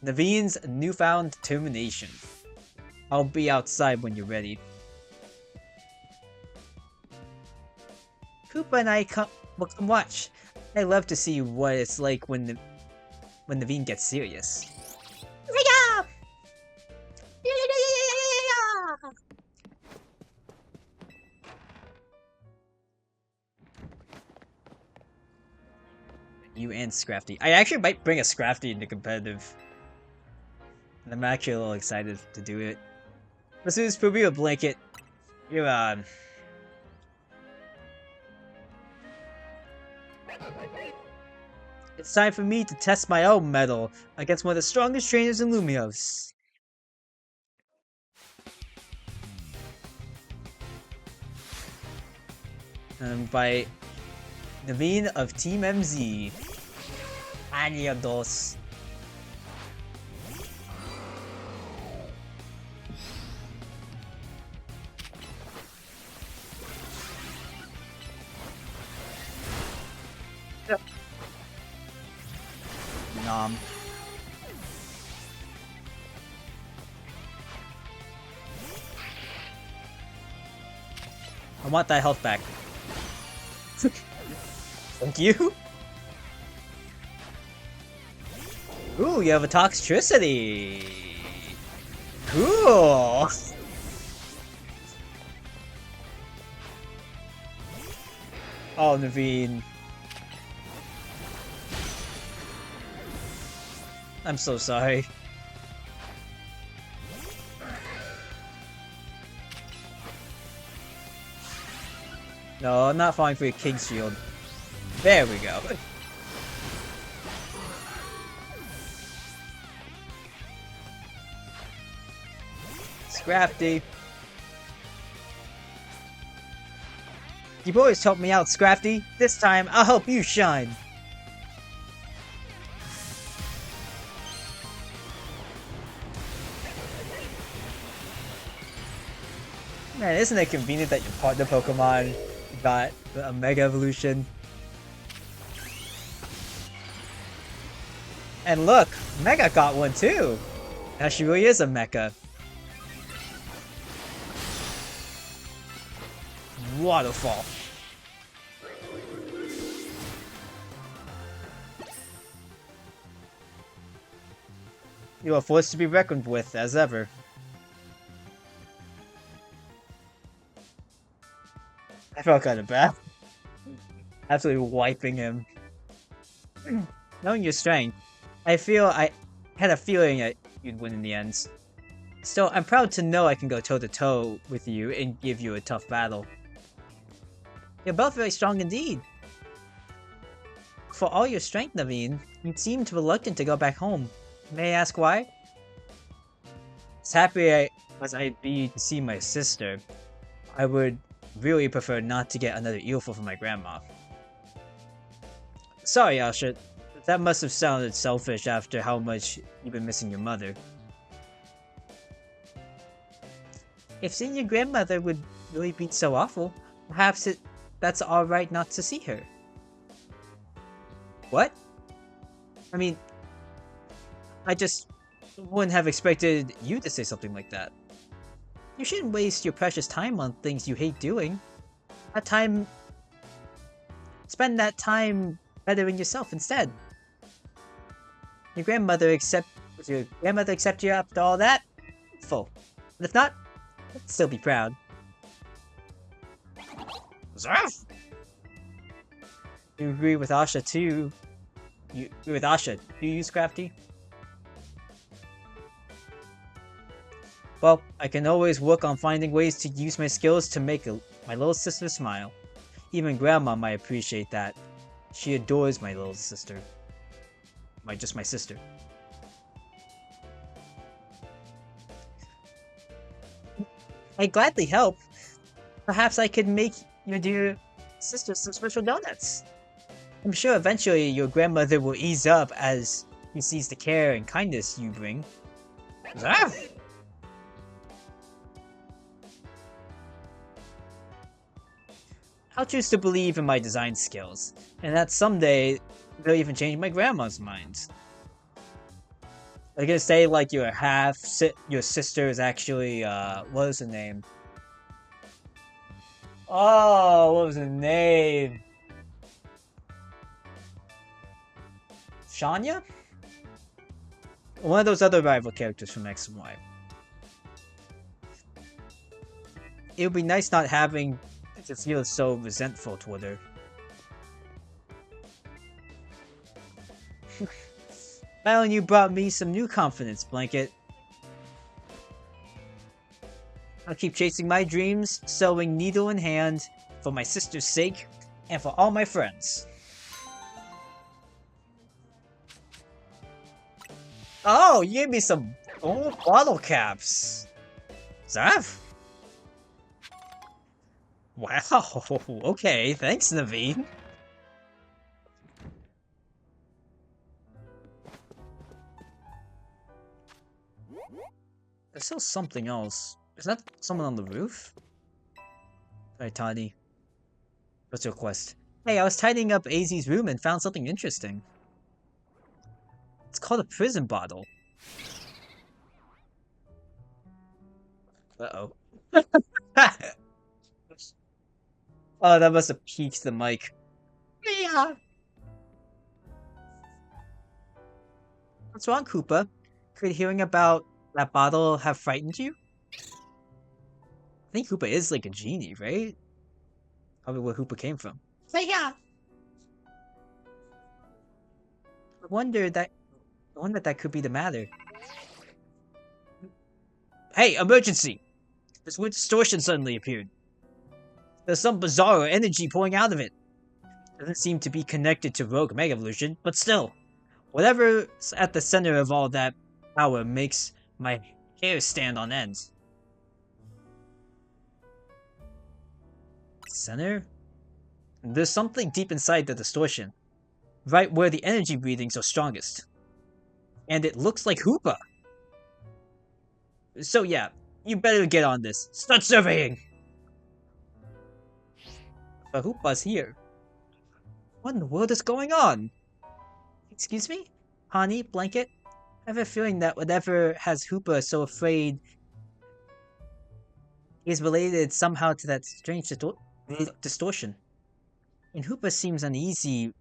Naveen's newfound determination. I'll be outside when you're ready. Koopa and I will come watch. I love to see what it's like when Naveen gets serious. You and Scrafty. I actually might bring a Scrafty into competitive. And I'm actually a little excited to do it. Let's do this preview of Blanket. You're on. It's time for me to test my own mettle against one of the strongest trainers in Lumios. By Naveen of Team MZ. Adios. Nom. I want that health back. Thank you. Ooh, you have a Toxtricity. Cool. Oh, Naveen. I'm so sorry. No, I'm not falling for your King's Shield. There we go. Scrafty. You've always helped me out, Scrafty. This time, I'll help you shine. Man, isn't it convenient that your partner Pokemon got a Mega Evolution? And look, Mega got one too! Now she really is a mecha. Waterfall. You are forced to be reckoned with, as ever. I felt kind of bad. Absolutely wiping him. Knowing your strength, I had a feeling that you'd win in the end. Still, I'm proud to know I can go toe-to-toe with you and give you a tough battle. You're both very strong indeed. For all your strength, Naveen, you seemed reluctant to go back home. May I ask why? As happy as I'd be to see my sister, I would really prefer not to get another earful from my grandma. Sorry, Asha. That must have sounded selfish after how much you've been missing your mother. If seeing your grandmother would really be so awful, perhaps that's alright not to see her. What? I mean, I just wouldn't have expected you to say something like that. You shouldn't waste your precious time on things you hate doing. Spend that time bettering yourself instead. Your grandmother accept you after all that? Full. But if not, I'd still be proud. Zerf! You agree with Asha too. You agree with Asha. Do you use Crafty? Well, I can always work on finding ways to use my skills to make my little sister smile. Even Grandma might appreciate that. She adores my little sister. Just my sister. I'd gladly help. Perhaps I could make your dear sister some special donuts. I'm sure eventually your grandmother will ease up as she sees the care and kindness you bring. I'll choose to believe in my design skills, and that someday they'll even change my grandma's mind. I'm gonna say like your sister is actually what was her name? Oh, what was her name? Shania? One of those other rival characters from X and Y. It would be nice not having to feel so resentful toward her. Well, you brought me some new confidence, Blanket. I'll keep chasing my dreams, sewing needle in hand, for my sister's sake, and for all my friends. Oh, you gave me some old bottle caps. Zav? Wow, okay, thanks, Naveen. There's still something else. Is that someone on the roof? Alright, Toddy. What's your quest? Hey, I was tidying up AZ's room and found something interesting. It's called a prison bottle. Uh-oh. Oh, that must have peaked the mic. Yeah. What's wrong, Koopa? Could hearing about that bottle have frightened you? I think Koopa is like a genie, right? Probably where Koopa came from. Yeah. I wonder that could be the matter. Hey, emergency! This weird distortion suddenly appeared. There's some bizarre energy pouring out of it. Doesn't seem to be connected to Rogue Mega Evolution, but still. Whatever's at the center of all that power makes my hair stand on end. Center? There's something deep inside the distortion, right where the energy readings are strongest. And it looks like Hoopa. So yeah, you better get on this. Start surveying! But Hoopa's here. What in the world is going on? Excuse me? Honey, Blanket? I have a feeling that whatever has Hoopa so afraid is related somehow to that strange distortion. And Hoopa seems uneasy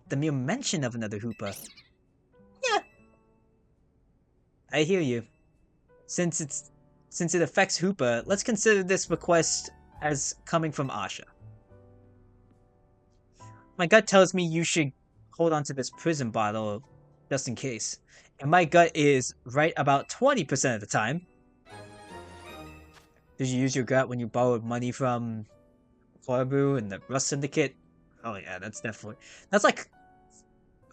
the mere mention of another Hoopa. Yeah. I hear you. Since it affects Hoopa, let's consider this request as coming from Asha. My gut tells me you should hold on to this prison bottle just in case. And my gut is right about 20% of the time. Did you use your gut when you borrowed money from Corbu and the Rust Syndicate? Oh yeah, that's like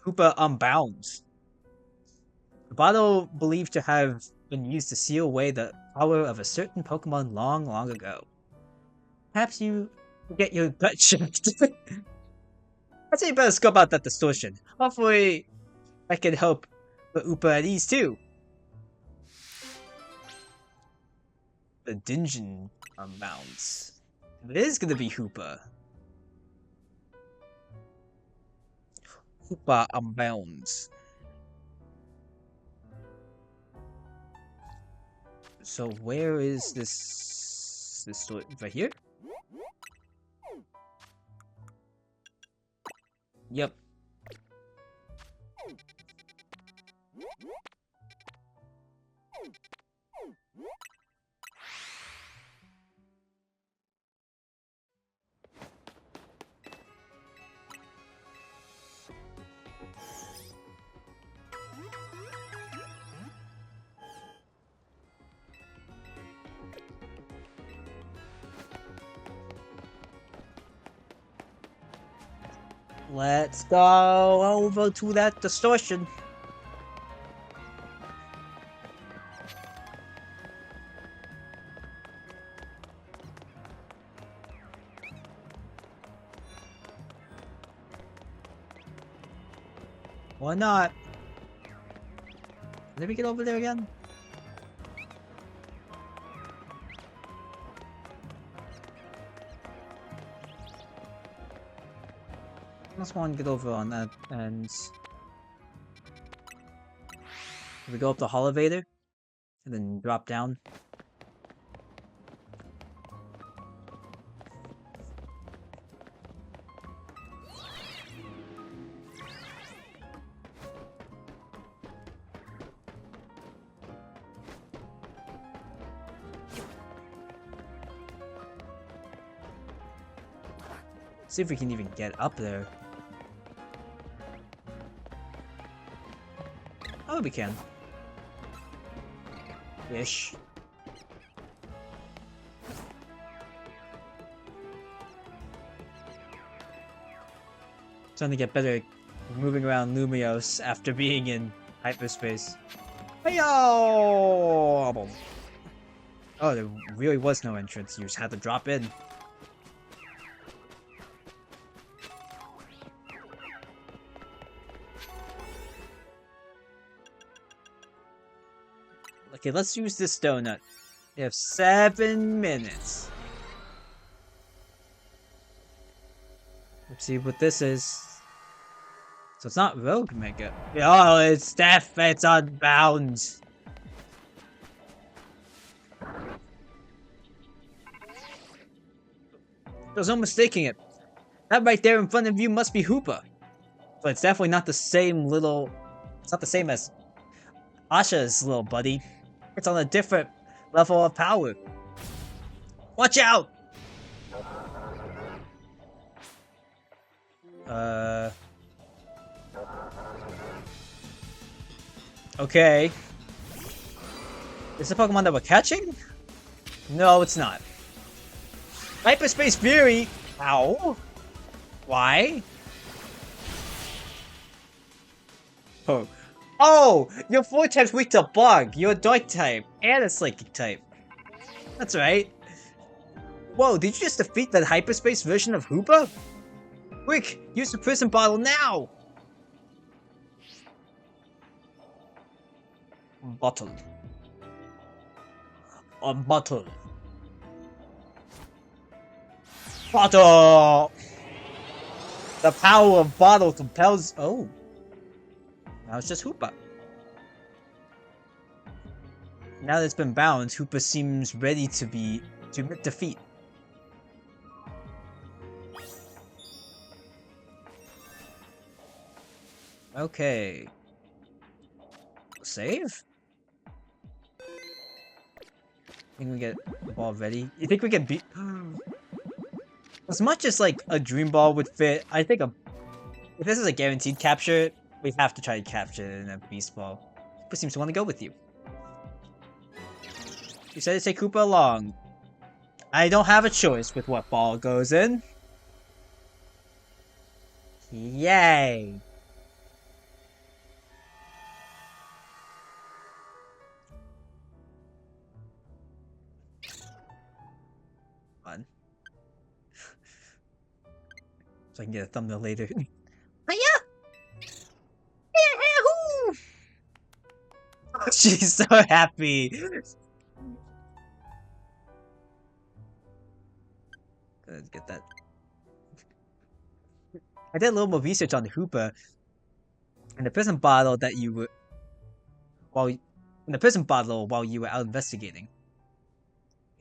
Hoopa Unbound. The bottle believed to have been used to seal away the power of a certain Pokemon long, long ago. Perhaps you get your gut checked. I'd say you better scope out that distortion. Hopefully, I can help the Hoopa at ease too. The dungeon Unbounds. It is gonna be Hoopa. Hoopa Unbounds. So where is this store? Right here? Yep. Let's go over to that distortion. Or not. Let me get over there again. I just want to get over on that, and we go up the elevator and then drop down. See if we can even get up there. Oh, we can. Ish. Starting to get better at moving around Lumios after being in hyperspace. Hey-yo! Oh, there really was no entrance. You just had to drop in. Okay, let's use this donut. We have 7 minutes. Let's see what this is. So it's not Rogue Mega. Oh, it's Death. It's Unbound. There's no mistaking it. That right there in front of you must be Hoopa. But it's definitely not the same little... It's not the same as Asha's little buddy. It's on a different level of power. Watch out! Okay. Is the Pokemon that we're catching? No, it's not. Hyperspace Fury! Ow! Why? Oh. Oh! You're 4 times weak to Bug! You're a Dark type, and a Psychic type. That's right. Whoa, did you just defeat the hyperspace version of Hoopa? Quick, use the prison bottle now! Bottle. A bottle. Bottle! The power of bottle compels. Oh. Now it's just Hoopa. Now that it's been bound, Hoopa seems ready to admit defeat. Okay. Save? Think we get the ball ready? You think we can beat? As much as like a dream ball would fit, I think if this is a guaranteed capture, we have to try to capture it in a beast ball. Koopa seems to want to go with you. You said to take Koopa along. I don't have a choice with what ball goes in. Yay! Fun. So I can get a thumbnail later. Hiya! Yahoo! She's so happy. Let's get that. I did a little more research on Hoopa, and the prison bottle that you were while you were out investigating.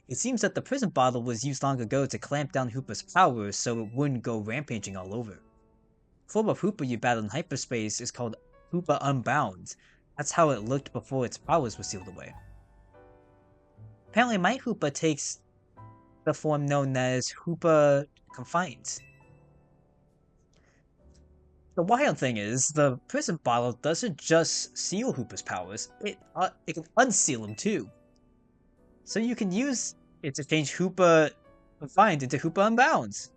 It seems that the prison bottle was used long ago to clamp down Hoopa's powers so it wouldn't go rampaging all over. The form of Hoopa you battled in hyperspace is called Hoopa Unbound. That's how it looked before its powers were sealed away. Apparently my Hoopa takes the form known as Hoopa Confined. The wild thing is, the prison bottle doesn't just seal Hoopa's powers, it can unseal them too. So you can use it to change Hoopa Confined into Hoopa Unbound.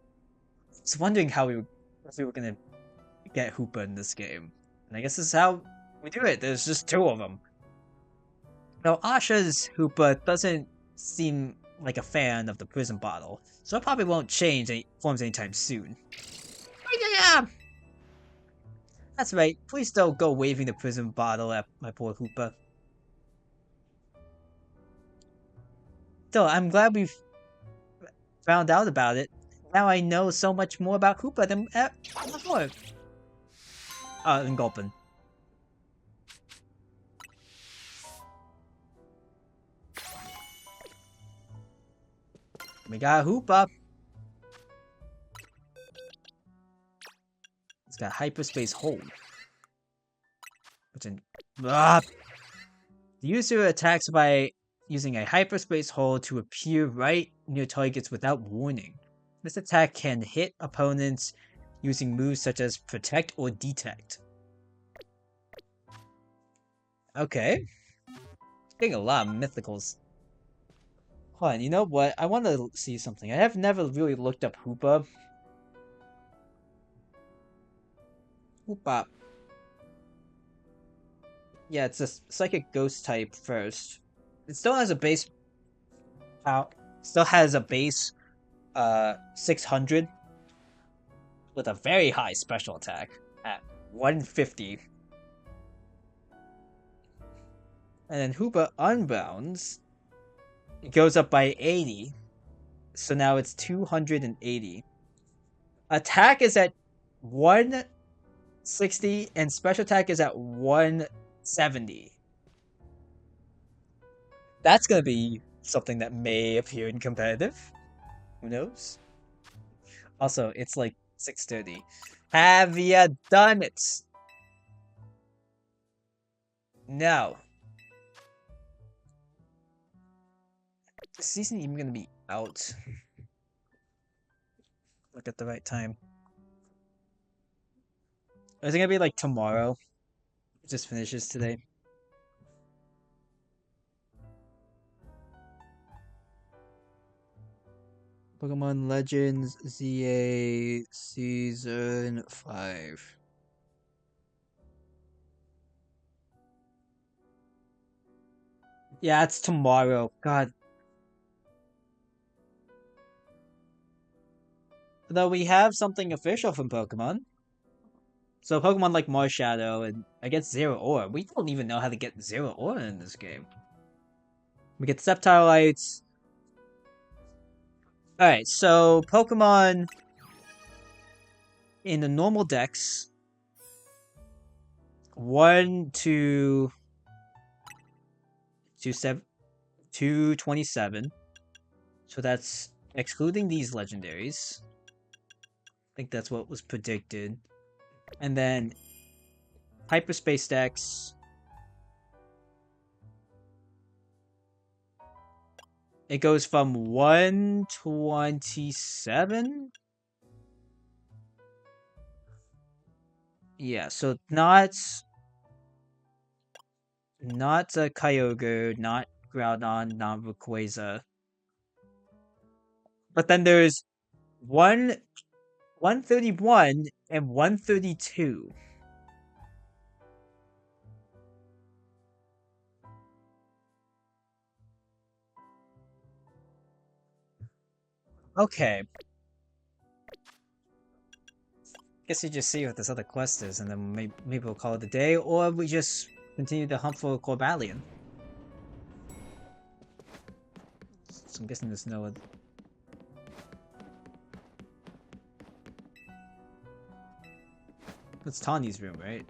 I was wondering if we were gonna get Hoopa in this game. And I guess this is how we do it. There's just two of them. Now, Asha's Hoopa doesn't seem like a fan of the prison bottle, so it probably won't change any forms anytime soon. Yeah! That's right, please don't go waving the prison bottle at my poor Hoopa. Still, I'm glad we've found out about it. Now I know so much more about Hoopa than before. And Gulpin. We got Hoopa. It's got hyperspace hold. Which in the user attacks by using a hyperspace hold to appear right near targets without warning. This attack can hit opponents using moves such as protect or detect. Okay. Getting a lot of mythicals. Hold on, you know what? I want to see something. I have never really looked up Hoopa. Hoopa. Yeah, it's a psychic ghost type first. It still has a base. Still has a base 600 with a very high special attack at 150. And then Hoopa Unbounds, it goes up by 80, so now it's 280. Attack is at 160 and special attack is at 170. That's gonna be something that may appear in competitive. Who knows? Also, it's like 6:30. Have ya done it? No. Is season even gonna be out? Look at the right time. Is it gonna be like tomorrow? It just finishes today. Pokemon Legends ZA Season 5. Yeah, it's tomorrow. God. Though we have something official from Pokemon. So Pokemon like Marshadow and against Zero Ore. We don't even know how to get Zero Ore in this game. We get Sceptilites. Alright, so Pokemon in the normal decks 1 to 227. So that's excluding these legendaries. I think that's what was predicted. And then Hyperspace decks. It goes from 127. Yeah, so not Kyogre, not Groudon, not Rayquaza. But then there's 131 and 132. Okay. Guess you just see what this other quest is, and then maybe we'll call it a day, or we just continue to hunt for Corbalion. So I'm guessing there's no... That's Tawny's room, right?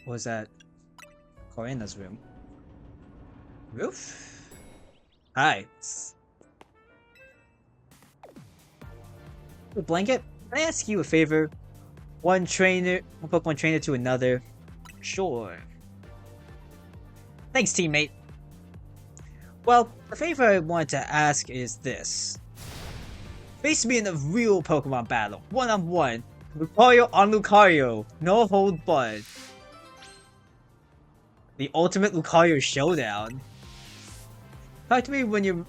Or is that Corena's room? Roof? Hi. Blanket, can I ask you a favor? One Pokemon trainer to another. Sure. Thanks, teammate. Well, the favor I wanted to ask is this. Face me in a real Pokemon battle, one-on-one. Lucario on Lucario, no hold barred. The ultimate Lucario showdown. Talk to me when you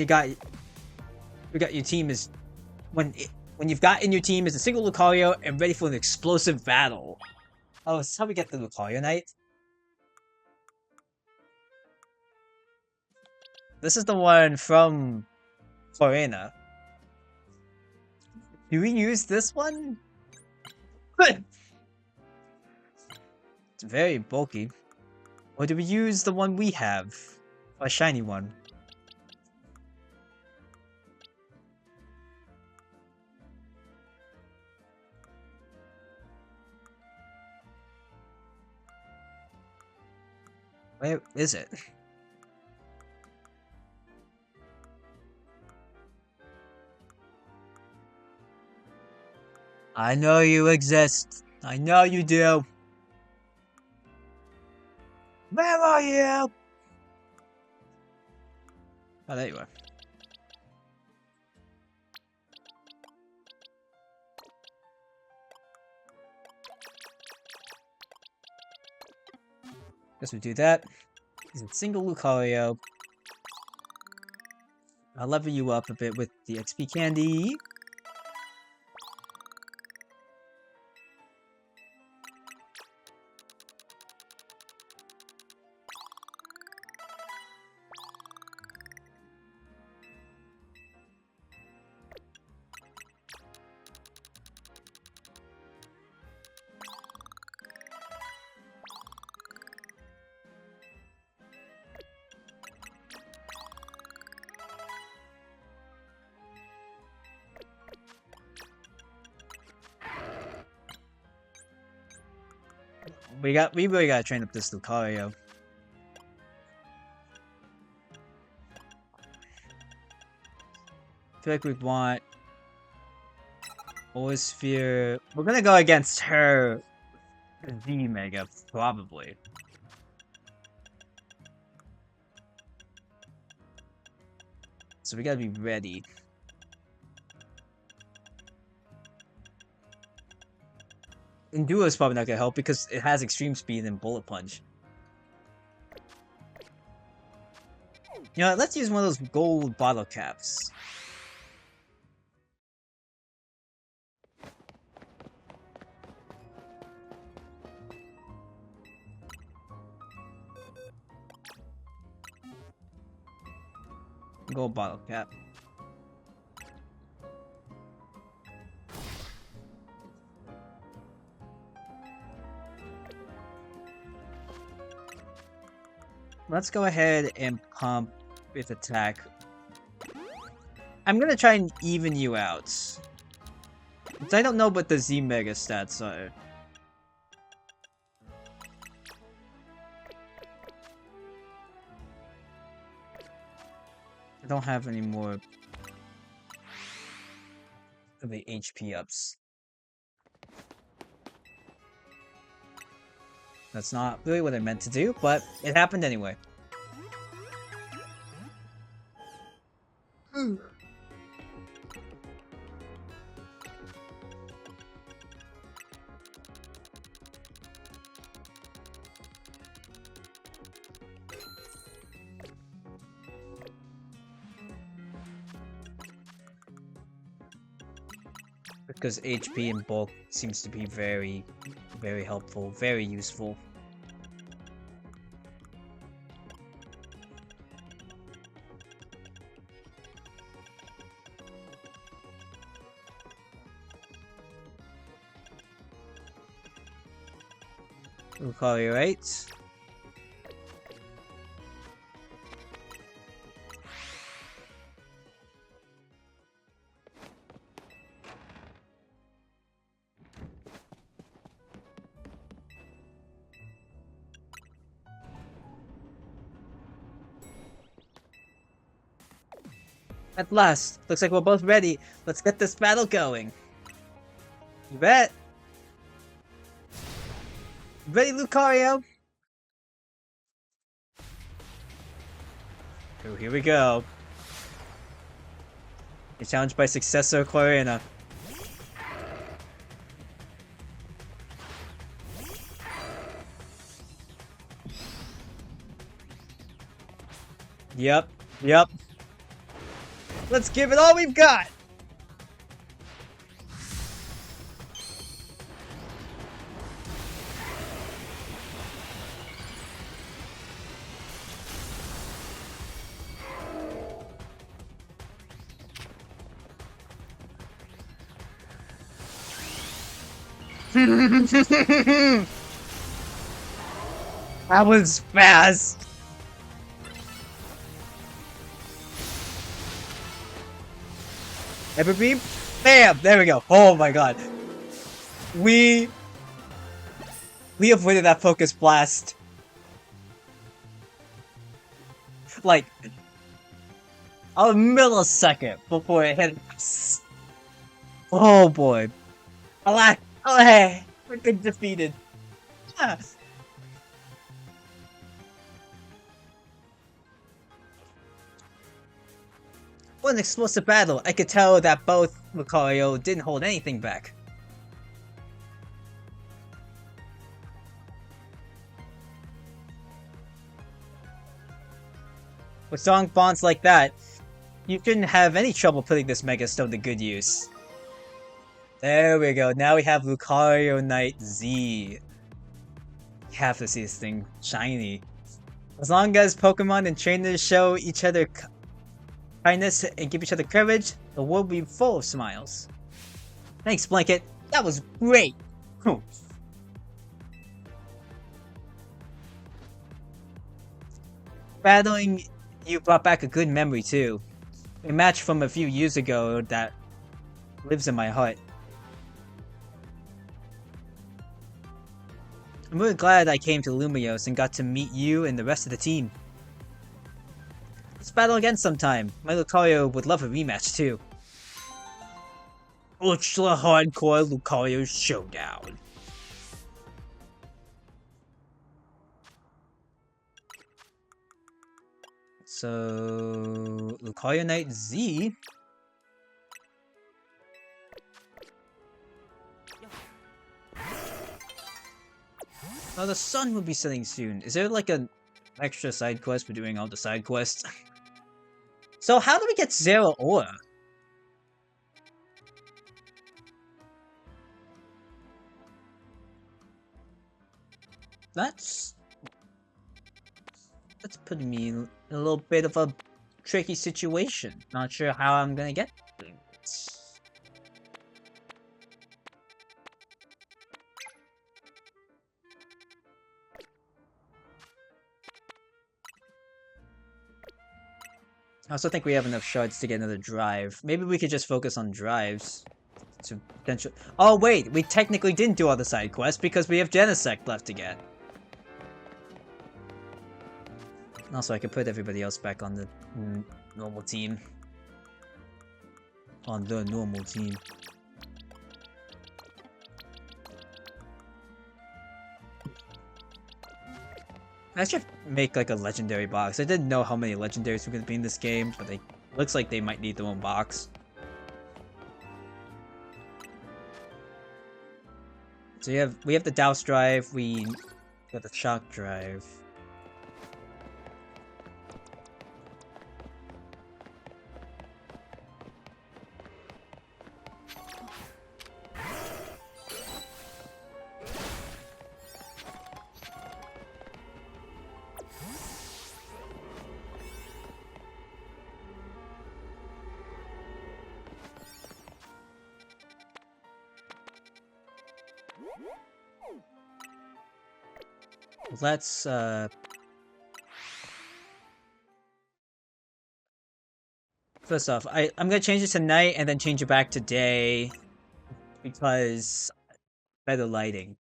got your team is when you've got in your team is a single Lucario and ready for an explosive battle. Oh, is this how we get the Lucario Knight? This is the one from Florena. Do we use this one? It's very bulky. Or do we use the one we have? A shiny one. Where is it? I know you exist. I know you do. Where are you? Oh, there you are. Guess we do that. He's a single Lucario. I'll level you up a bit with the XP candy. We really gotta train up this Lucario. I feel like we'd want Sphere. We're gonna go against her Z Mega, probably. So we gotta be ready. And Duo is probably not gonna help because it has extreme speed and bullet punch. You know, let's use one of those gold bottle caps. Gold bottle cap. let's go ahead and pump with attack. I'm gonna try and even you out. But I don't know what the Z Mega stats are. I don't have any more of the HP ups. That's not really what I meant to do, but it happened anyway. Because HP and bulk seems to be very, very helpful, very useful. Lucario, right? At last! Looks like we're both ready. Let's get this battle going. You bet! Ready, Lucario? Oh, here we go. You're challenged by successor Clarina. Yep, yep. Let's give it all we've got! That was fast! Ever beam? Bam! There we go. Oh my god. We avoided that focus blast. Like a millisecond before it hit us. Oh boy. Alas, we're been defeated. Ah. What an explosive battle. I could tell that both Lucario didn't hold anything back. With strong bonds like that, you shouldn't have any trouble putting this Mega Stone to good use. There we go, now we have Lucario Knight Z. You have to see this thing shiny. As long as Pokemon and trainers show each other kindness and give each other courage, the world will be full of smiles. Thanks, Blanket. That was great! Battling you brought back a good memory too. A match from a few years ago that lives in my heart. I'm really glad I came to Lumiose and got to meet you and the rest of the team. Let's battle again sometime. My Lucario would love a rematch too. Ultra Hardcore Lucario Showdown. So, Lucario Knight Z. Oh, the sun will be setting soon. Is there like an extra side quest for doing all the side quests? So how do we get Zero Aura? That's putting me in a little bit of a tricky situation. Not sure how I'm gonna get it. I also think we have enough shards to get another drive. Maybe we could just focus on drives. To potential. Oh wait, we technically didn't do all the side quests because we have Genesect left to get. Also, I could put everybody else back on the normal team. On the normal team. I should make like a legendary box. I didn't know how many legendaries were going to be in this game, but it looks like they might need their own box. So we have the Douse drive, we got the Shock drive. Let's first off, I'm gonna change it to night and then change it back to day because better lighting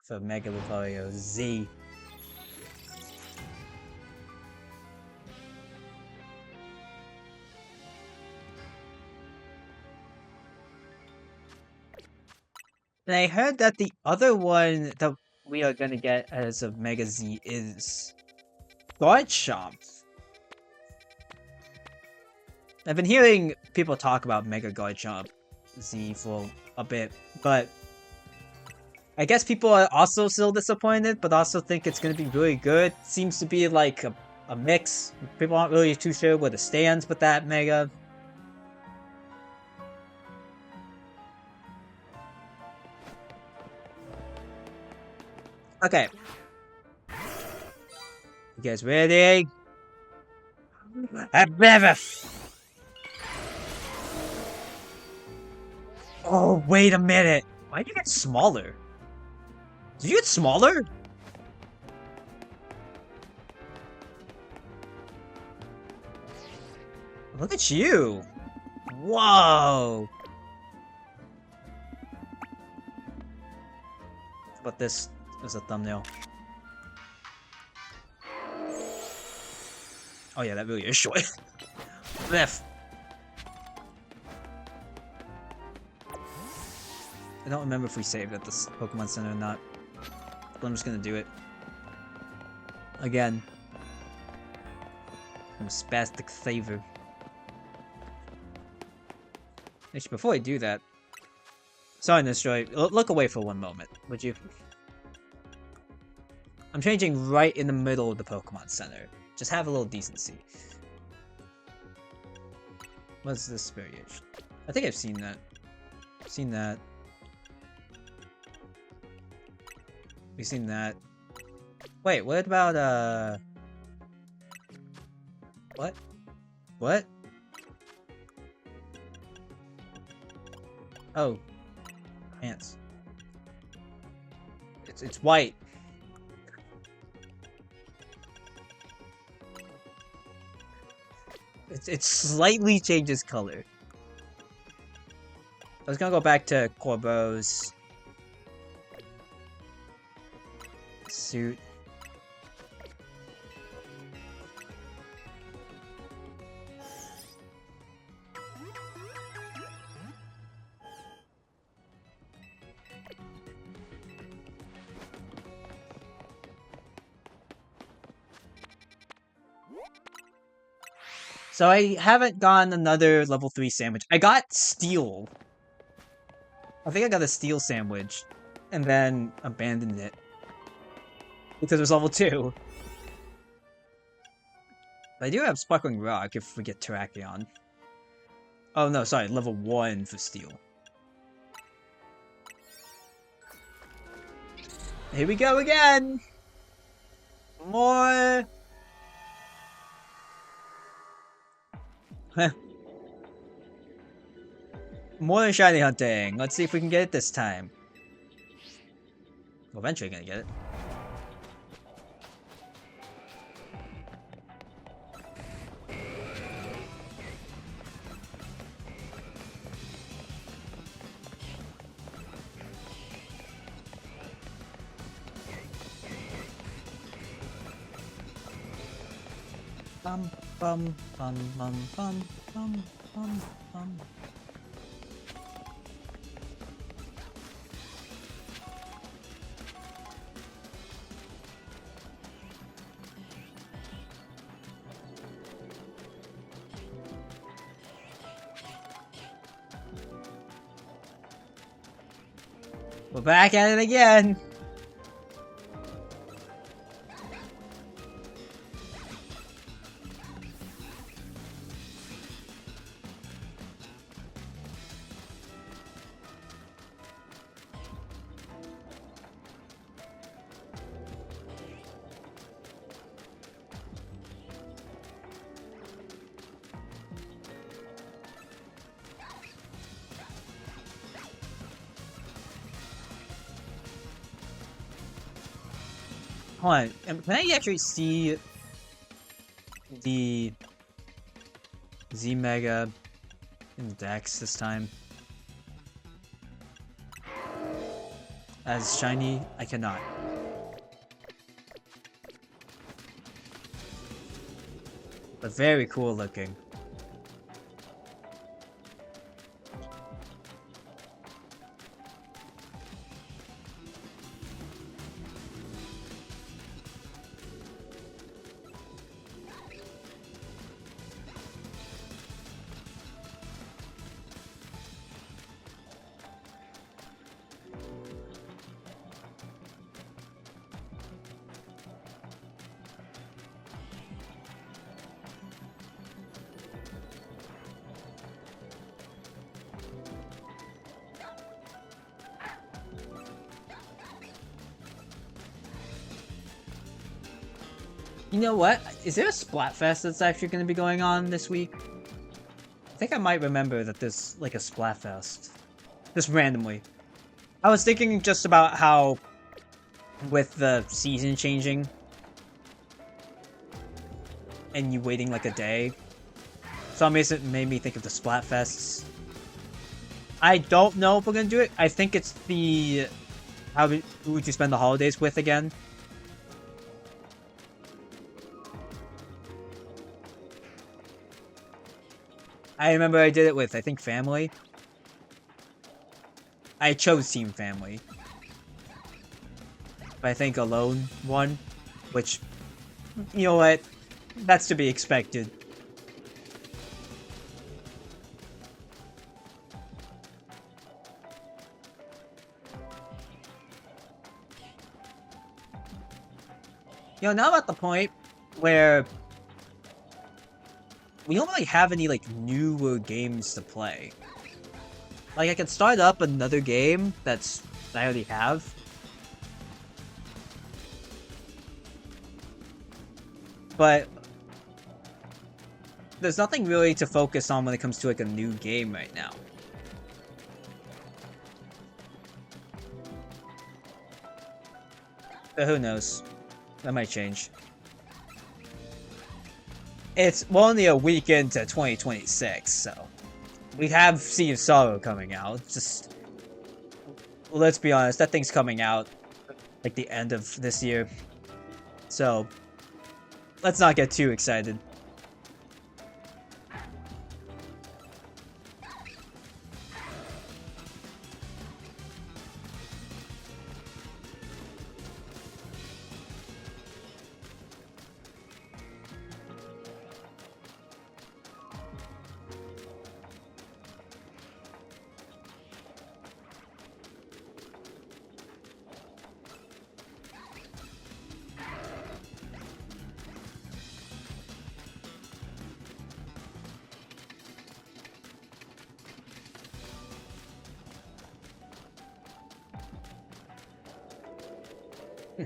for Mega Lucario Z. And I heard that the other one that we are gonna get as a Mega Z is Garchomp. I've been hearing people talk about Mega Garchomp Z for a bit, but I guess people are also still disappointed, but also think it's gonna be really good. Seems to be like a mix. People aren't really too sure where it stands with that Mega. Okay. You guys ready? Oh, wait a minute. Why'd you get smaller? Did you get smaller? Look at you. Whoa. How about this as a thumbnail? Oh yeah, that really is short. Left. I don't remember if we saved at this Pokemon Center or not. But I'm just gonna do it. Again. I'm a spastic saver. Actually, before I do that... Sorry, Destroy. Look away for one moment, would you? I'm changing right in the middle of the Pokemon Center. Just have a little decency. What's this variation? I think I've seen that. I've seen that. We've seen that. Wait, what about, What? What? Oh. Pants. It's white. It slightly changes color. I was gonna go back to Corbo's suit. So I haven't gotten another level 3 sandwich. I got Steel. I think I got a Steel sandwich. And then abandoned it. Because it was level 2. But I do have Sparkling Rock if we get Terrakion. Oh no, sorry, level 1 for Steel. Here we go again! More... More than shiny hunting. Let's see if we can get it this time. We're eventually gonna get it. Bum bum bum bum bum bum bum bum. We're back at it again! Hold on, can I actually see the Z Mega in Dex this time? As shiny, I cannot. But very cool looking. You know what? Is there a Splatfest that's actually going to be going on this week? I think I might remember that there's like a Splatfest. Just randomly. I was thinking just about how, with the season changing, and you waiting like a day, some reason made me think of the Splatfests. I don't know if we're going to do it. I think it's the who would you spend the holidays with again? I remember I did it with, I think, family. I chose Team Family. But I think alone won, which, you know what? That's to be expected. You know, now I'm at the point where we don't really have any, like, newer games to play. Like, I could start up another game that I already have. But there's nothing really to focus on when it comes to, like, a new game right now. But who knows? That might change. It's only a week into 2026, so we have Sea of Sorrow coming out. Just let's be honest, that thing's coming out like the end of this year, so let's not get too excited.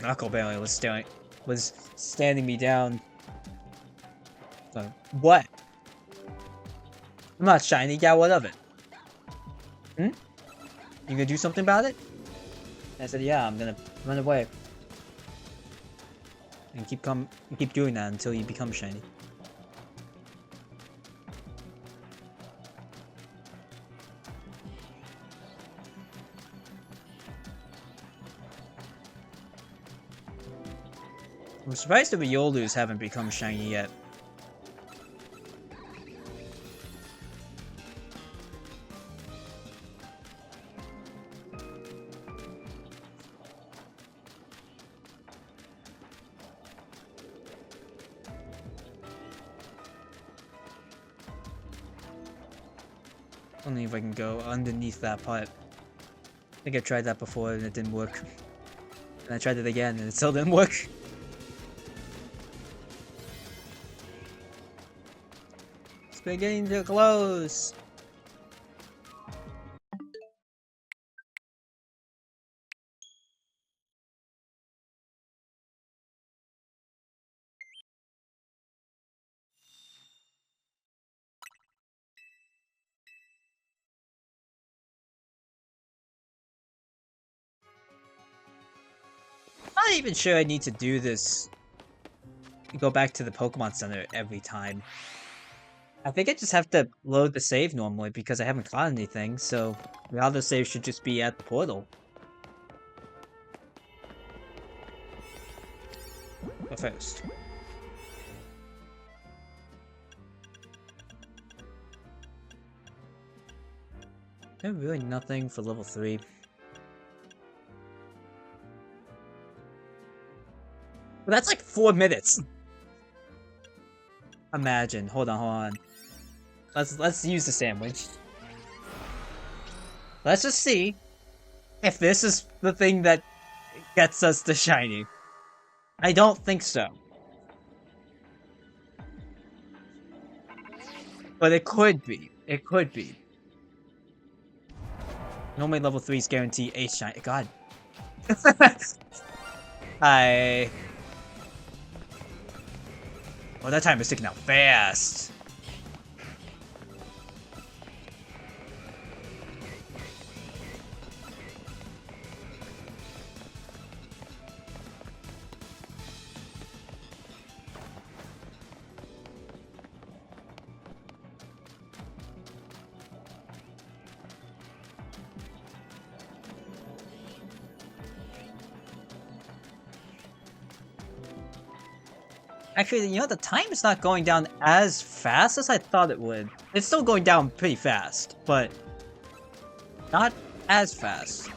Knuckle Bailey was standing me down. What? I'm not shiny. Yeah, what of it? You gonna do something about it? And I said, yeah, I'm gonna run away. And keep doing that until you become shiny. I'm surprised the Riolus haven't become shiny yet. Only if I can go underneath that part. I think I tried that before and it didn't work. And I tried it again and it still didn't work. It's beginning to close. I'm not even sure I need to do this. Go back to the Pokemon Center every time. I think I just have to load the save normally because I haven't caught anything, so the other save should just be at the portal. But first. There's really nothing for level 3. But that's like 4 minutes. Imagine. Hold on. Let's use the sandwich. Let's just see if this is the thing that gets us the shiny. I don't think so. But it could be. It could be. Normally level 3s guarantee a shiny. God. Hi. Oh, that time is ticking out fast. Actually, you know, the time is not going down as fast as I thought it would. It's still going down pretty fast, but not as fast.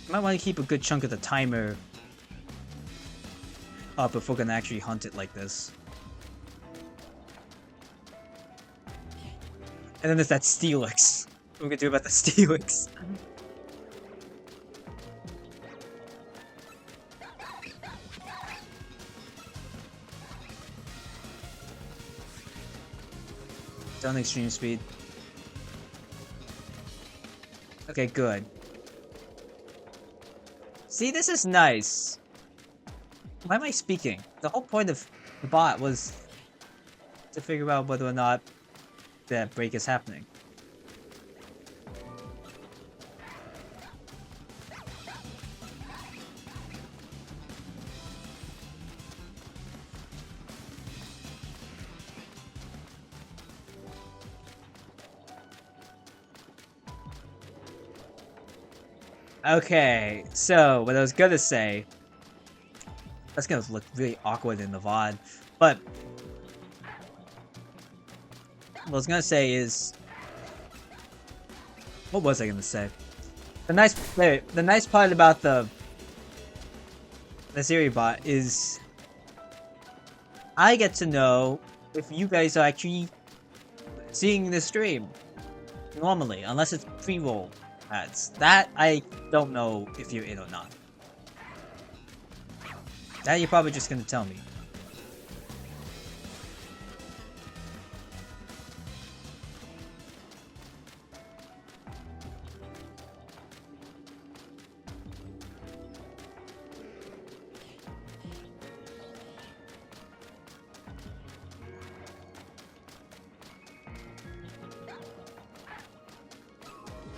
Might want to keep a good chunk of the timer up if we're gonna actually hunt it like this. And then there's that Steelix. What are we gonna do about the Steelix? Done extreme speed. Okay, good. See, this is nice. Why am I speaking? The whole point of the bot was to figure out whether or not that break is happening. Okay, so what I was gonna say, that's gonna look really awkward in the VOD, but what I was gonna say is, what was I gonna say? The nice part about the Siri bot is I get to know if you guys are actually seeing the stream normally, unless it's pre-roll ads. That I don't know if you're in or not. That you're probably just gonna tell me.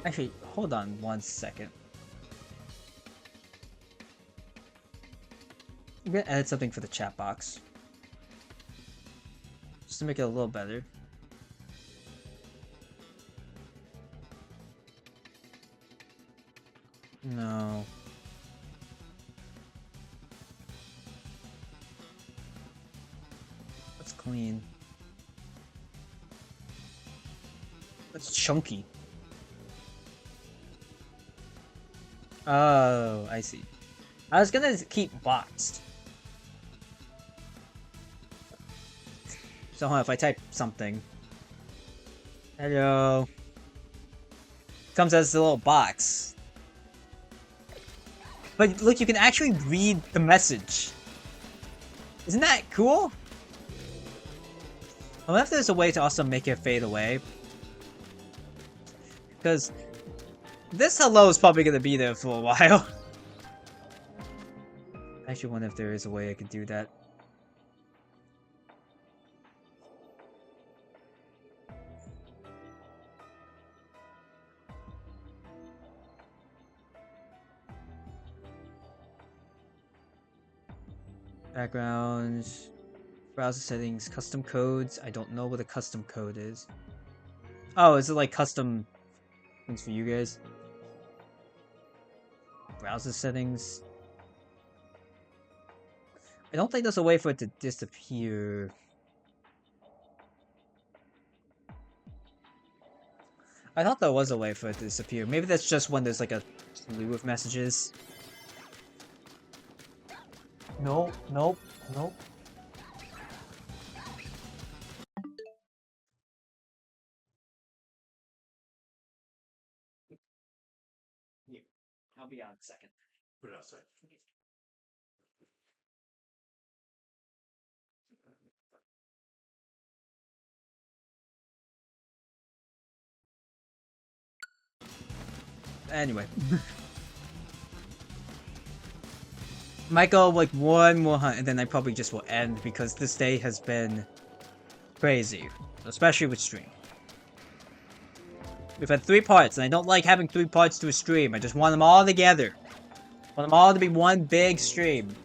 Actually, hold on 1 second. I'm gonna edit something for the chat box. Just to make it a little better. No. That's clean. That's chunky. Oh, I see. I was gonna keep boxed. So hold on, if I type something. Hello. Comes as a little box. But look, you can actually read the message. Isn't that cool? I wonder if there's a way to also make it fade away. Because this hello is probably gonna be there for a while. I actually wonder if there is a way I could do that. Background, browser settings, custom codes. I don't know what a custom code is. Oh, is it like custom things for you guys? Browser settings. I don't think there's a way for it to disappear. I thought there was a way for it to disappear. Maybe that's just when there's like a slew of messages. Nope, nope, nope. Here, I'll be on in a second. Put it outside. Anyway. Might go like one more hunt and then I probably just will end because this day has been crazy. Especially with stream. We've had 3 parts and I don't like having 3 parts to a stream. I just want them all together. I want them all to be one big stream.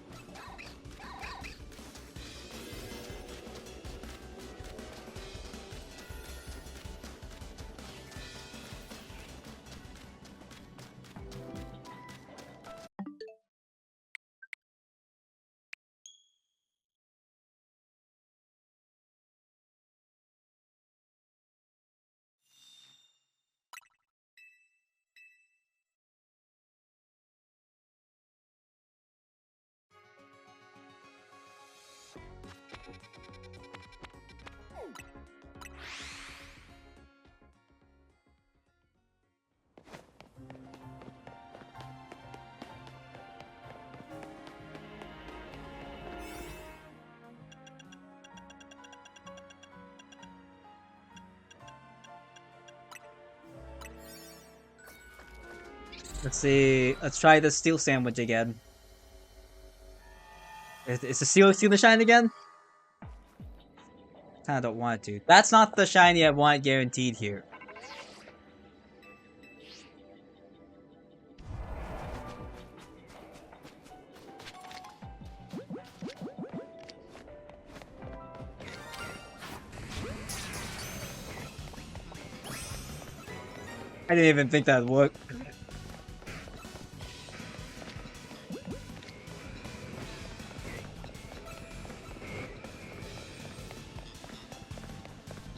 Let's see. Let's try the steel sandwich again. Is the steel the shine again? Kinda don't want it to. That's not the shiny I want guaranteed here. I didn't even think that'd work.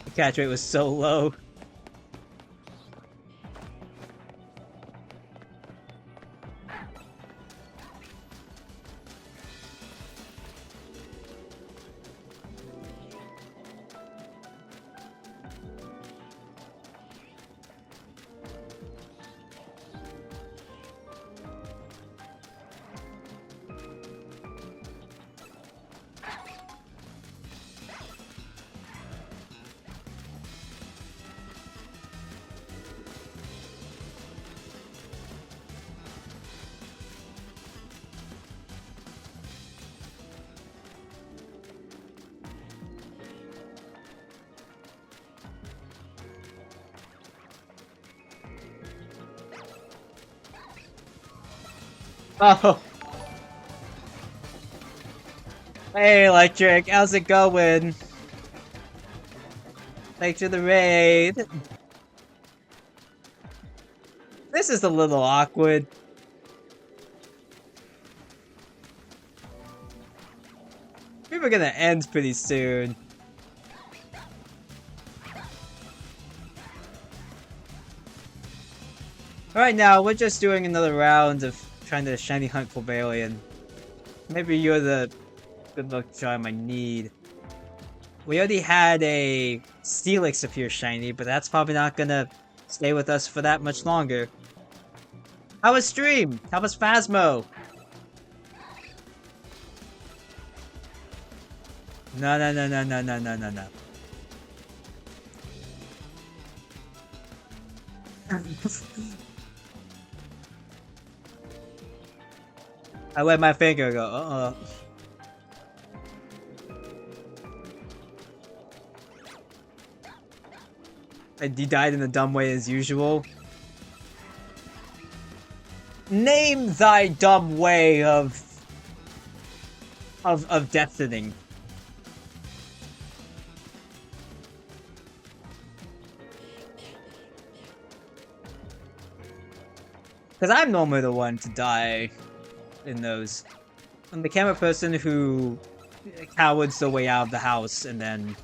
The catch rate was so low. Oh. Hey, Electric, how's it going? Thanks for the raid. This is a little awkward. We were gonna end pretty soon. Right now, we're just doing another round of trying to shiny hunt Cobalion. Maybe you're the good luck charm I need. We already had a Steelix appear shiny, but that's probably not gonna stay with us for that much longer. How was stream? How was Phasmo? No, no, no, no, no, no, no, no, no. I let my finger go. And he died in a dumb way as usual. Name thy dumb way of deathening. Because I'm normally the one to die in those. I'm the camera person who cowards the way out of the house and then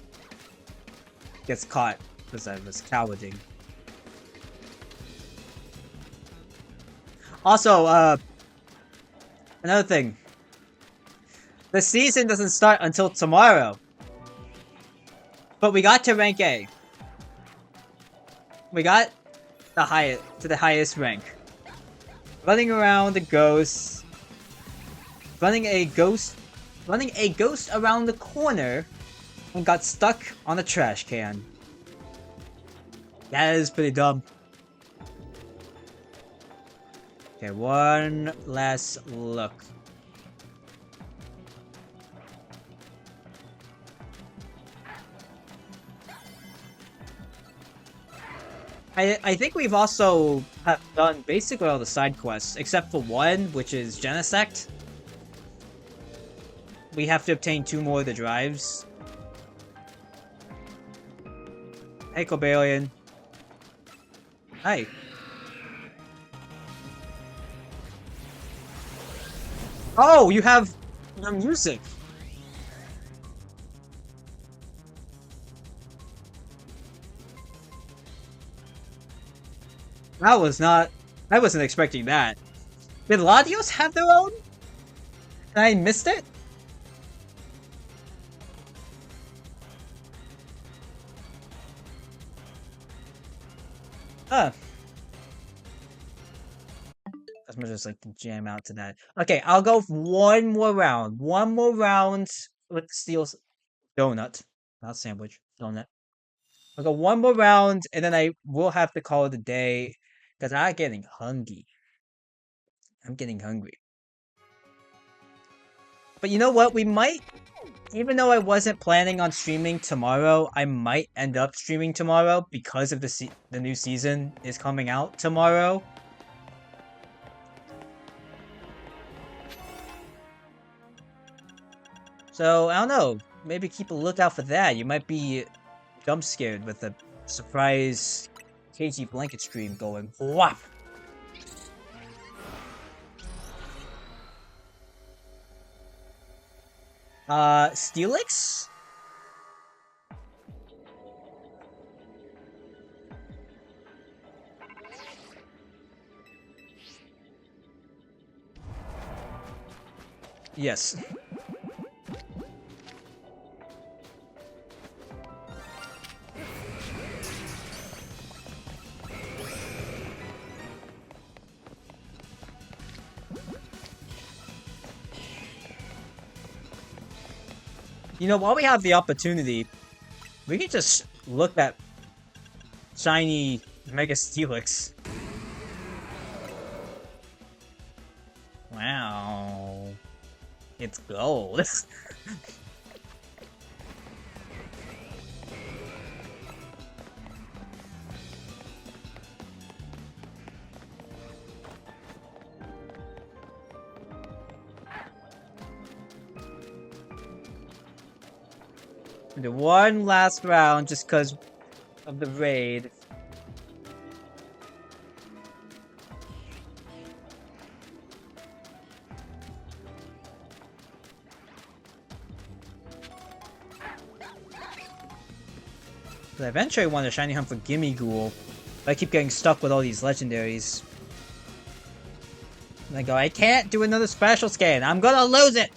gets caught because I was cowarding. Also, another thing. The season doesn't start until tomorrow. But we got to rank A. We got the highest rank. Running around the ghost. Running a ghost around the corner and got stuck on a trash can. That is pretty dumb. Okay, one last look. I think we've also have done basically all the side quests, except for one, which is Genesect. We have to obtain 2 more of the drives. Hey, Cobalion. Hi. Oh, you have the music. I wasn't expecting that. Did Latios have their own? And I missed it? Huh. As much as like to jam out to that. Okay, I'll go one more round. One more round with Steel's donut. Not sandwich. Donut. I'll go one more round, and then I will have to call it a day, because I'm getting hungry. I'm getting hungry. But you know what? We might, even though I wasn't planning on streaming tomorrow, I might end up streaming tomorrow because of the new season is coming out tomorrow. So, I don't know. Maybe keep a lookout for that. You might be jump scared with a surprise KGblanket stream going whap. Steelix? Yes. You know, while we have the opportunity, we can just look at shiny Mega Steelix. Wow. It's gold. Do one last round just because of the raid. I eventually want a shiny hunt for Gimme Ghoul, but I keep getting stuck with all these legendaries. And I go, I can't do another special scan. I'm gonna lose it.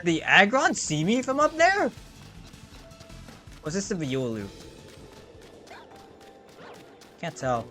Did the Aggron see me from up there? Was this the Riolu? Can't tell.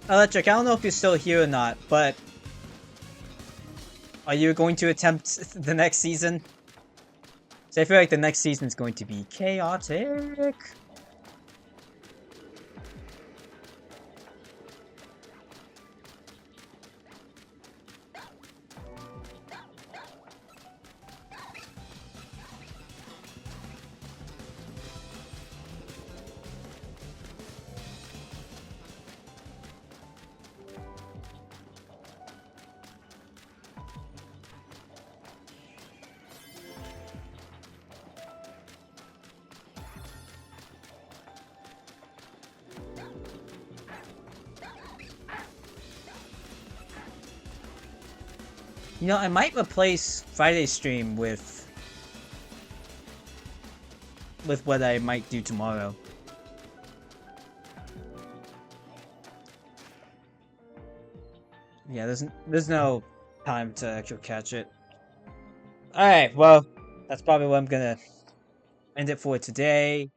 Electric, I don't know if you're still here or not, but are you going to attempt the next season? So I feel like the next season is going to be chaotic. You know, I might replace Friday's stream with what I might do tomorrow. Yeah, there's no time to actually catch it. Alright, well, that's probably what I'm gonna end it for today.